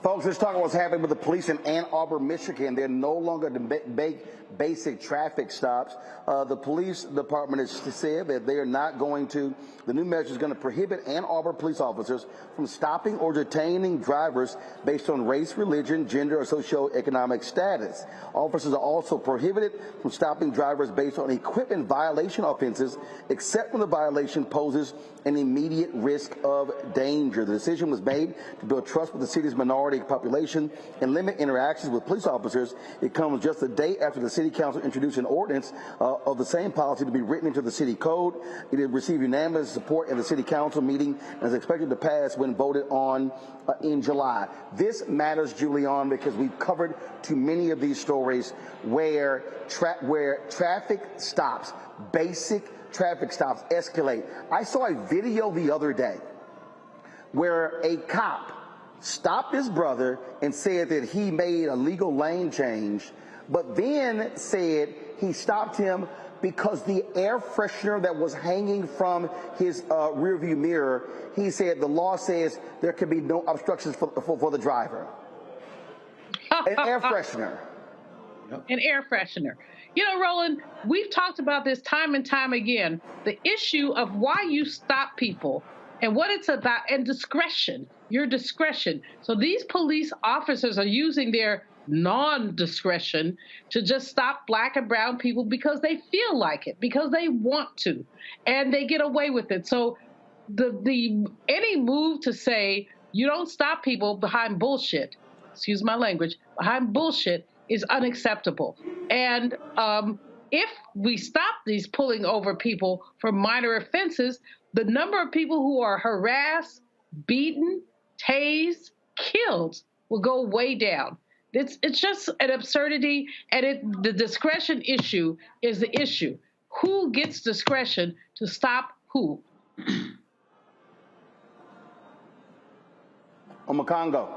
Folks, let's talk about what's happening with the police in Ann Arbor, Michigan. They're no longer basic traffic stops. The police department has said that they are not going to, the new measure is going to prohibit Ann Arbor police officers from stopping or detaining drivers based on race, religion, gender, or socioeconomic status. Officers are also prohibited from stopping drivers based on equipment violation offenses, except when the violation poses an immediate risk of danger. The decision was made to build trust with the city's minority population and limit interactions with police officers. It comes just a day after the City Council introduced an ordinance of the same policy to be written into the city code. It had received unanimous support at the City Council meeting and is expected to pass when voted on in July. This matters, Julian, because we've covered too many of these stories where traffic stops, basic traffic stops, escalate. I saw a video the other day where a cop stopped his brother and said that he made a legal lane change, but then said he stopped him because the air freshener that was hanging from his rearview mirror, he said the law says there can be no obstructions for the driver. An air freshener. An air freshener. You know, Roland, we've talked about this time and time again, the issue of why you stop people and what it's about, and discretion, your discretion. So these police officers are using their non-discretion to just stop black and brown people because they feel like it, because they want to, and they get away with it. So any move to say you don't stop people behind bullshit excuse my language, behind bullshit is unacceptable. And if we stop these pulling over people for minor offenses, the number of people who are harassed, beaten, tased, killed will go way down. It's just an absurdity, and the discretion issue is the issue. Who gets discretion to stop who? Omakongo.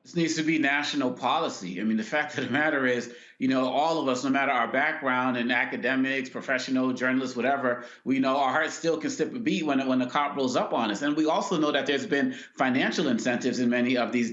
This needs to be national policy. I mean, the fact of the matter is, all of us, no matter our background in academics, professional, journalists, whatever, we know our hearts still can skip a beat when the cop rolls up on us. And we also know that there's been financial incentives in many of these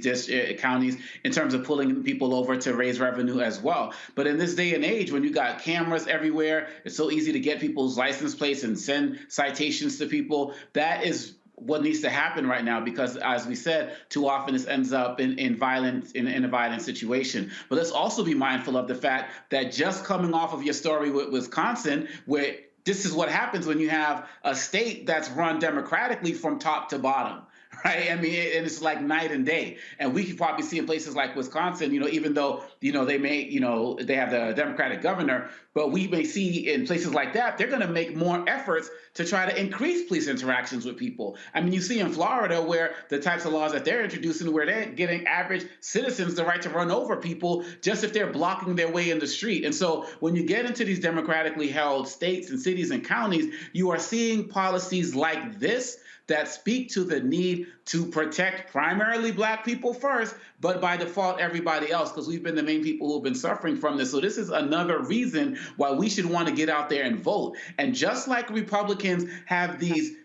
counties in terms of pulling people over to raise revenue as well. But in this day and age, when you got cameras everywhere, it's so easy to get people's license plates and send citations to people. That is what needs to happen right now, because as we said, too often this ends up in a violent situation. But let's also be mindful of the fact that just coming off of your story with Wisconsin, where this is what happens when you have a state that's run democratically from top to bottom. Right. I mean, and it's like night and day. And we can probably see in places like Wisconsin, even though, they may, they have the Democratic governor, but we may see in places like that, they're going to make more efforts to try to increase police interactions with people. I mean, you see in Florida where the types of laws that they're introducing, where they're giving average citizens the right to run over people just if they're blocking their way in the street. And so when you get into these democratically held states and cities and counties, you are seeing policies like this that speak to the need to protect primarily Black people first, but by default, everybody else, because we've been the main people who have been suffering from this. So this is another reason why we should want to get out there and vote. And just like Republicans have these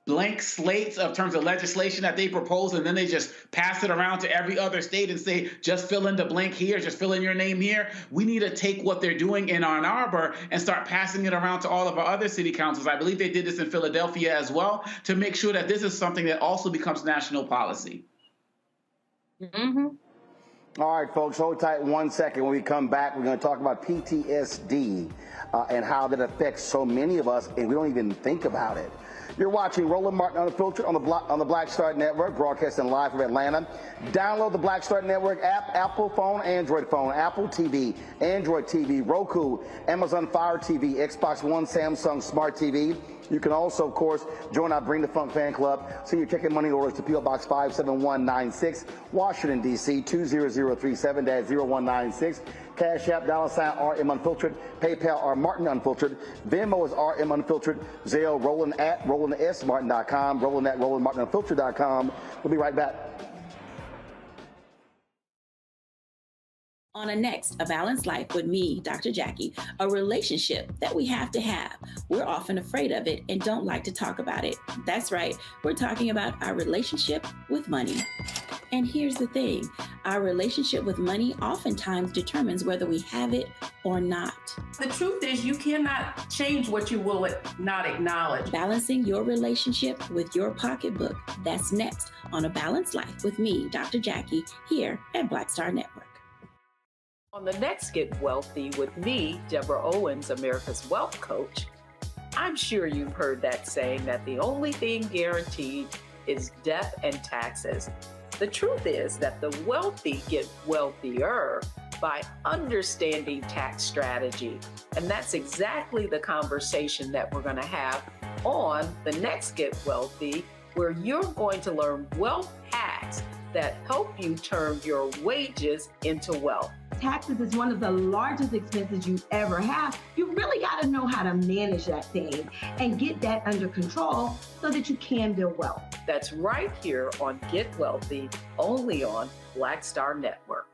blank slates of terms of legislation that they propose, and then they just pass it around to every other state and say, just fill in the blank here, just fill in your name here. We need to take what they're doing in Ann Arbor and start passing it around to all of our other city councils. I believe they did this in Philadelphia as well, to make sure that this is something that also becomes national policy. Mm-hmm. All right, folks, hold tight 1 second. When we come back, we're going to talk about PTSD and how that affects so many of us, and we don't even think about it. You're watching Roland Martin Unfiltered on the Black Star Network, broadcasting live from Atlanta. Download the Black Star Network app, Apple phone, Android phone, Apple TV, Android TV, Roku, Amazon Fire TV, Xbox One, Samsung Smart TV. You can also, of course, join our Bring the Funk fan club. Send your checking money orders to P.O. Box 57196, Washington, D.C. 20037-0196. Cash App, $RM Unfiltered. PayPal, R Martin Unfiltered. Venmo is RM Unfiltered. Zelle, Roland at RolandSMartin.com. Roland at RolandMartinUnfiltered.com. We'll be right back. On a next, A Balanced Life with me, Dr. Jackie, a relationship that we have to have. We're often afraid of it and don't like to talk about it. That's right, we're talking about our relationship with money. And here's the thing, our relationship with money oftentimes determines whether we have it or not. The truth is you cannot change what you will not acknowledge. Balancing your relationship with your pocketbook. That's next on A Balanced Life with me, Dr. Jackie, here at Black Star Network. On the next Get Wealthy with me, Deborah Owens, America's Wealth Coach, I'm sure you've heard that saying that the only thing guaranteed is death and taxes. The truth is that the wealthy get wealthier by understanding tax strategy. And that's exactly the conversation that we're going to have on the next Get Wealthy, where you're going to learn wealth hacks that help you turn your wages into wealth. Taxes is one of the largest expenses you ever have. You really got to know how to manage that thing and get that under control so that you can build wealth. That's right here on Get Wealthy, only on Black Star Network.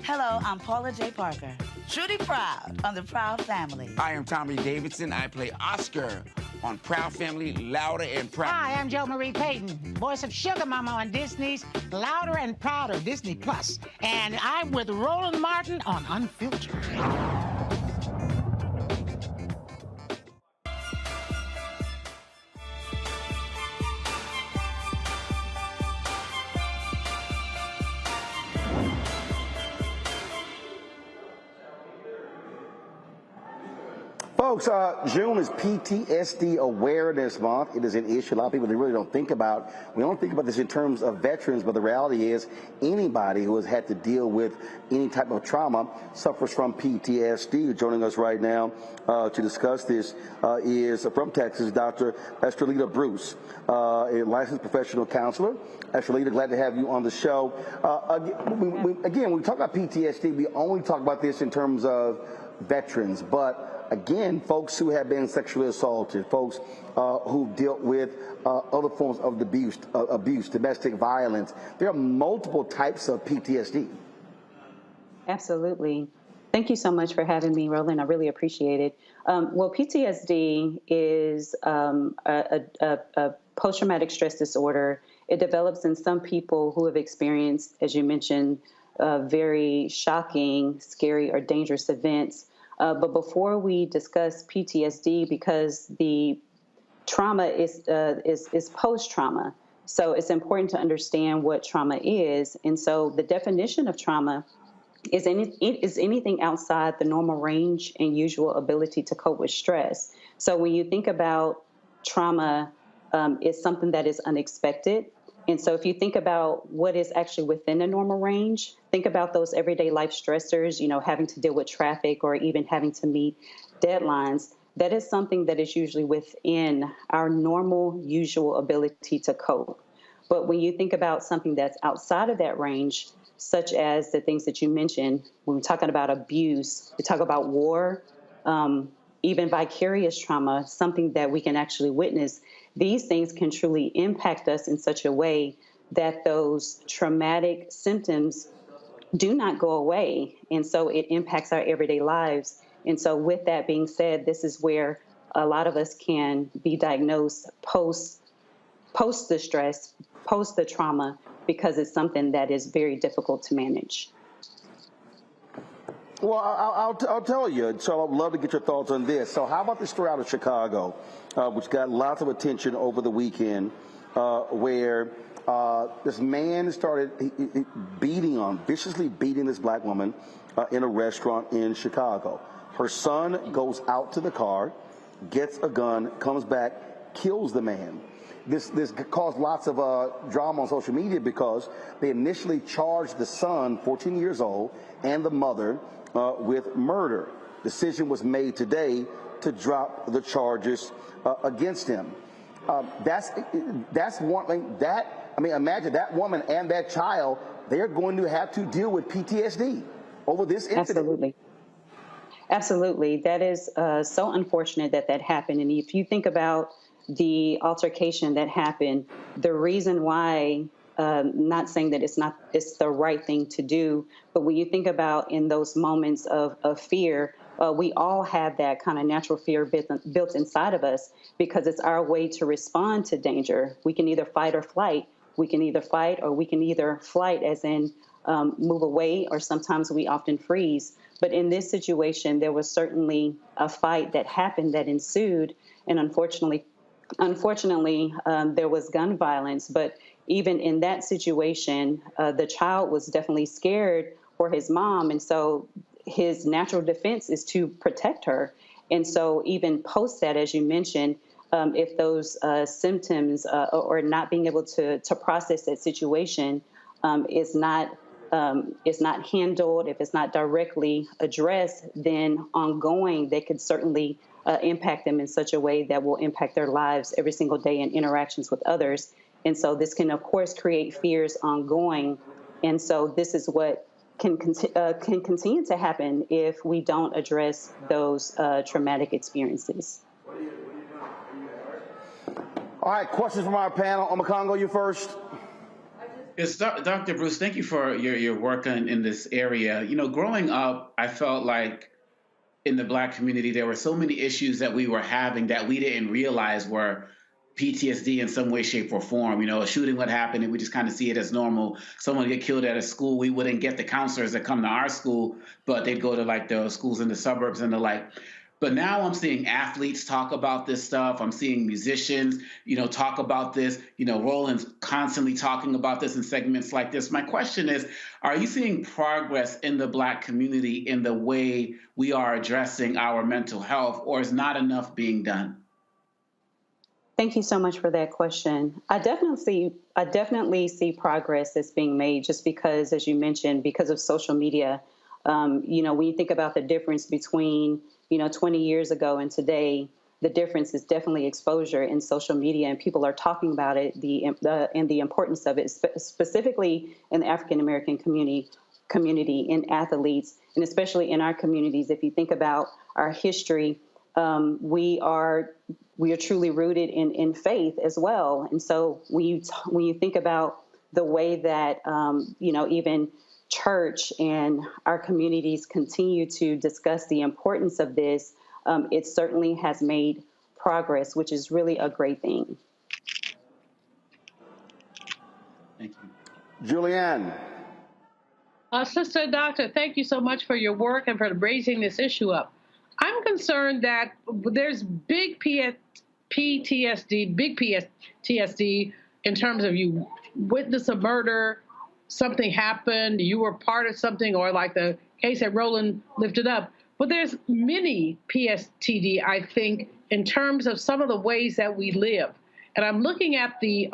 Hello, I'm Paula J. Parker, truly proud on the Proud Family. I am Tommy Davidson. I play Oscar on Proud Family, Louder and Proud. Hi, I'm Jo Marie Payton, voice of Sugar Mama on Disney's Louder and Prouder Disney Plus, and I'm with Roland Martin on Unfiltered. Folks, June is PTSD Awareness Month. It is an issue a lot of people really don't think about. We don't think about this in terms of veterans, but the reality is anybody who has had to deal with any type of trauma suffers from PTSD. Joining us right now to discuss this is from Texas, Dr. Estrelita Bruce, a licensed professional counselor. Estrelita, glad to have you on the show. Again, when we talk about PTSD, we only talk about this in terms of veterans, but again, folks who have been sexually assaulted, folks who've dealt with other forms of abuse, domestic violence. There are multiple types of PTSD. Absolutely. Thank you so much for having me, Roland. I really appreciate it. Well, PTSD is a post-traumatic stress disorder. It develops in some people who have experienced, as you mentioned, very shocking, scary, or dangerous events. But before we discuss PTSD, because the trauma is post-trauma, so it's important to understand what trauma is. And so the definition of trauma is anything outside the normal range and usual ability to cope with stress. So when you think about trauma, it's something that is unexpected. And so if you think about what is actually within the normal range, think about those everyday life stressors, having to deal with traffic or even having to meet deadlines. That is something that is usually within our normal, usual ability to cope. But when you think about something that's outside of that range, such as the things that you mentioned, when we're talking about abuse, we talk about war, even vicarious trauma, something that we can actually witness. These things can truly impact us in such a way that those traumatic symptoms do not go away. And so it impacts our everyday lives. And so with that being said, this is where a lot of us can be diagnosed post the stress, post the trauma, because it's something that is very difficult to manage. Well, I'll tell you. So I'd love to get your thoughts on this. So how about the story out of Chicago, which got lots of attention over the weekend, where this man started viciously beating this black woman in a restaurant in Chicago. Her son goes out to the car, gets a gun, comes back, kills the man. This caused lots of drama on social media because they initially charged the son, 14 years old, and the mother with murder. Decision was made today to drop the charges against him. That's one thing. Imagine that woman and that child, they're going to have to deal with PTSD over this incident. Absolutely. That is so unfortunate that happened. And if you think about the altercation that happened, the reason why, not saying that it's the right thing to do, but when you think about in those moments of fear, we all have that kind of natural fear built inside of us because it's our way to respond to danger. We can either fight or flight. We can either fight or we can either flight as in move away, or sometimes we often freeze. But in this situation, there was certainly a fight that happened that ensued. And unfortunately, there was gun violence. But even in that situation, the child was definitely scared for his mom. And so his natural defense is to protect her. And so even post that, as you mentioned, if those symptoms or not being able to process that situation is not handled, if it's not directly addressed, then ongoing, they could certainly impact them in such a way that will impact their lives every single day in interactions with others. And so this can, of course, create fears ongoing. And so this is what can continue to happen if we don't address those traumatic experiences. All right, questions from our panel. Omakongo, you first. Yes, Dr. Bruce, thank you for your work in this area. Growing up, I felt like in the Black community, there were so many issues that we were having that we didn't realize were PTSD in some way, shape, or form. A shooting would happen and we just kind of see it as normal. Someone get killed at a school, we wouldn't get the counselors that come to our school, but they'd go to like the schools in the suburbs and the like. But now I'm seeing athletes talk about this stuff. I'm seeing musicians, talk about this. Roland's constantly talking about this in segments like this. My question is, are you seeing progress in the Black community in the way we are addressing our mental health, or is not enough being done? Thank you so much for that question. I definitely see progress that's being made just because, as you mentioned, because of social media. When you think about the difference between, 20 years ago and today, the difference is definitely exposure in social media, and people are talking about it, and the importance of it, specifically in the African American community, in athletes, and especially in our communities. If you think about our history, we are truly rooted in faith as well. And so when you think about the way that even church and our communities continue to discuss the importance of this, it certainly has made progress, which is really a great thing. Thank you. Julianne. Sister Doctor, thank you so much for your work and for raising this issue up. I'm concerned that there's big PTSD in terms of you witness a murder, something happened, you were part of something, or like the case that Roland lifted up. But there's many PTSD, I think, in terms of some of the ways that we live. And I'm looking at the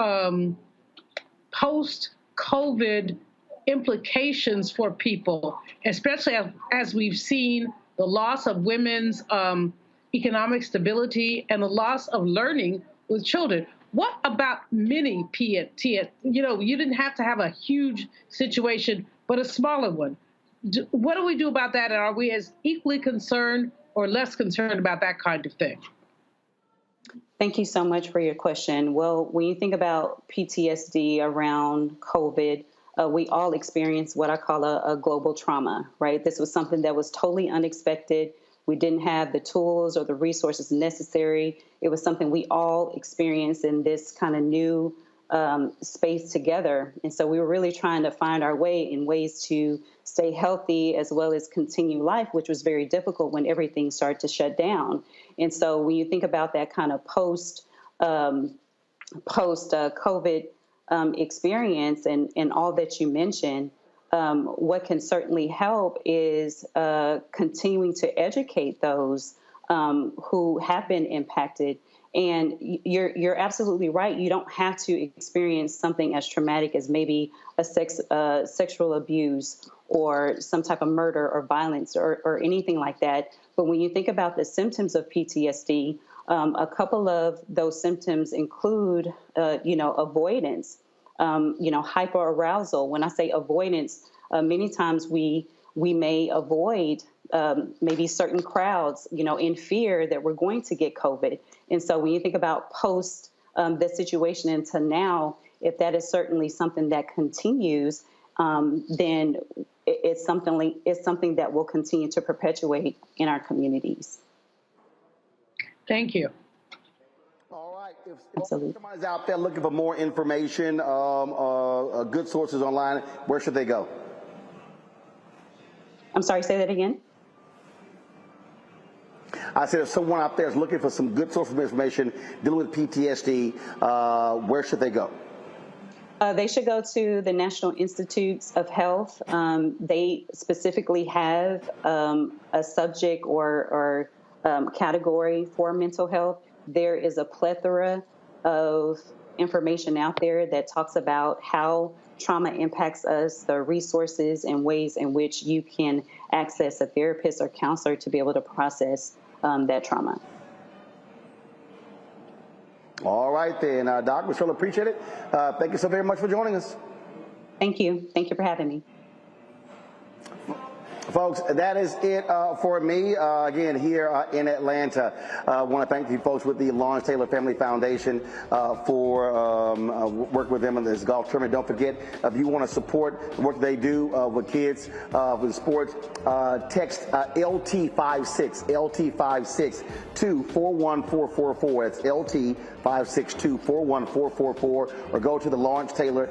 post-COVID implications for people, especially as we've seen the loss of women's economic stability and the loss of learning with children. What about mini PTSD? You didn't have to have a huge situation, but a smaller one. What do we do about that? And are we as equally concerned or less concerned about that kind of thing? Thank you so much for your question. Well, when you think about PTSD around COVID, we all experienced what I call a global trauma, right? This was something that was totally unexpected. We didn't have the tools or the resources necessary. It was something we all experienced in this kind of new space together. And so we were really trying to find our way in ways to stay healthy as well as continue life, which was very difficult when everything started to shut down. And so when you think about that kind of post-COVID experience and all that you mentioned, what can certainly help is continuing to educate those who have been impacted. And you're absolutely right. You don't have to experience something as traumatic as maybe a sexual abuse or some type of murder or violence or anything like that. But when you think about the symptoms of PTSD, a couple of those symptoms include, avoidance, hyperarousal. When I say avoidance, many times we may avoid maybe certain crowds, in fear that we're going to get COVID. And so when you think about post this situation into now, if that is certainly something that continues, then it's something that will continue to perpetuate in our communities. Thank you. All right. If somebody's out there looking for more information, good sources online, where should they go? I'm sorry, say that again. I said if someone out there is looking for some good sources of information dealing with PTSD, where should they go? They should go to the National Institutes of Health. They specifically have a subject or category for mental health. There is a plethora of information out there that talks about how trauma impacts us, the resources and ways in which you can access a therapist or counselor to be able to process that trauma. All right, then, Doc, we sure appreciate it. Thank you so very much for joining us. Thank you. Thank you for having me. Folks, that is it for me, again, here in Atlanta. I want to thank you folks with the Lawrence Taylor Family Foundation for work with them in this golf tournament. Don't forget, if you want to support the work they do with kids, with sports, text LT56 to 41444. That's LT562 41444, or go to the Lawrence Taylor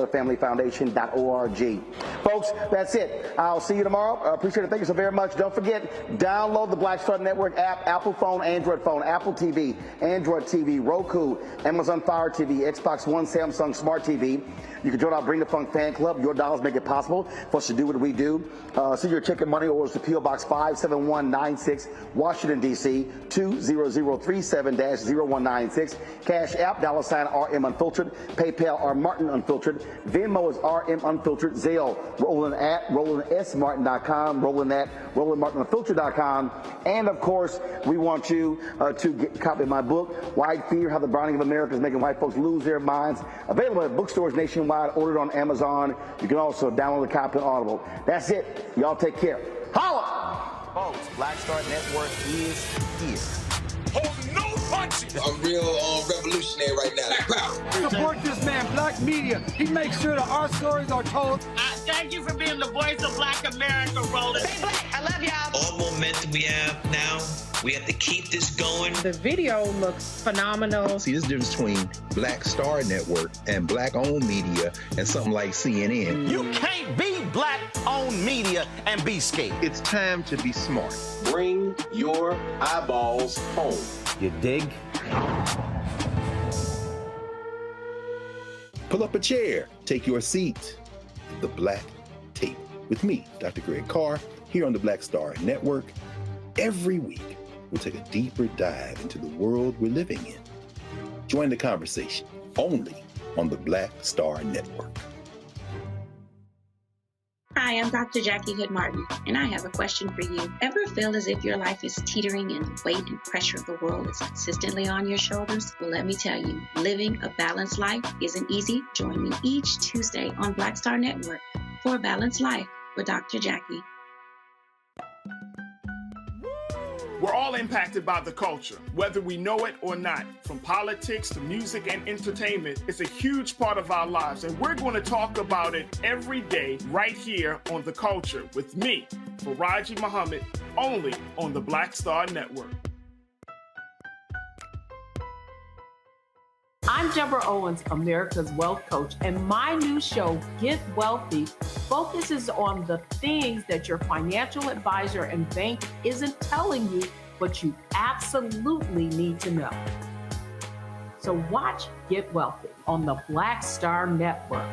Family Foundation.org. Folks, that's it. I'll see see you tomorrow. Appreciate it. Thank you so very much. Don't forget, download the Black Star Network app, Apple phone, Android phone, Apple TV, Android TV, Roku, Amazon Fire TV, Xbox One, Samsung Smart TV. You can join our Bring the Funk fan club. Your dollars make it possible for us to do what we do. Send your check and money orders to P.O. Box 57196, Washington, D.C., 20037-0196. Cash App, $RM Unfiltered. PayPal, R Martin Unfiltered. Venmo is RM Unfiltered. Zelle, Roland at RolandSMartin.com. Roland at RolandMartinUnfiltered.com. And of course, we want you to get a copy of my book, White Fear: How the Browning of America is Making White Folks Lose Their Minds. Available at bookstores nationwide. Ordered on Amazon. You can also download the copy on Audible. That's it. Y'all take care. Holla! Folks, Black Star Network is here. Hold no punches. I'm real revolutionary right now. Black power. Support this man, Black Media. He makes sure that our stories are told. Thank you for being the voice of Black America, Roland. Stay black. I love y'all. All momentum we have now, we have to keep this going. The video looks phenomenal. See, this difference between Black Star Network and Black-owned media and something like CNN. You can't be Black-owned media and be scared. It's time to be smart. Bring your eyeballs home. You dig? Pull up a chair. Take your seat. The Black Tape with me, Dr. Greg Carr, here on the Black Star Network. Every week, we'll take a deeper dive into the world we're living in. Join the conversation only on the Black Star Network. Hi, I'm Dr. Jackie Hood Martin, and I have a question for you. Ever feel as if your life is teetering and the weight and pressure of the world is consistently on your shoulders? Well, let me tell you, living a balanced life isn't easy. Join me each Tuesday on Black Star Network for A Balanced Life with Dr. Jackie. We're all impacted by the culture, whether we know it or not. From politics to music and entertainment, it's a huge part of our lives, and we're going to talk about it every day right here on The Culture with me, Faraji Muhammad, only on the Black Star Network. I'm Deborah Owens, America's Wealth Coach, and my new show, Get Wealthy, focuses on the things that your financial advisor and bank isn't telling you, but you absolutely need to know. So watch Get Wealthy on the Black Star Network.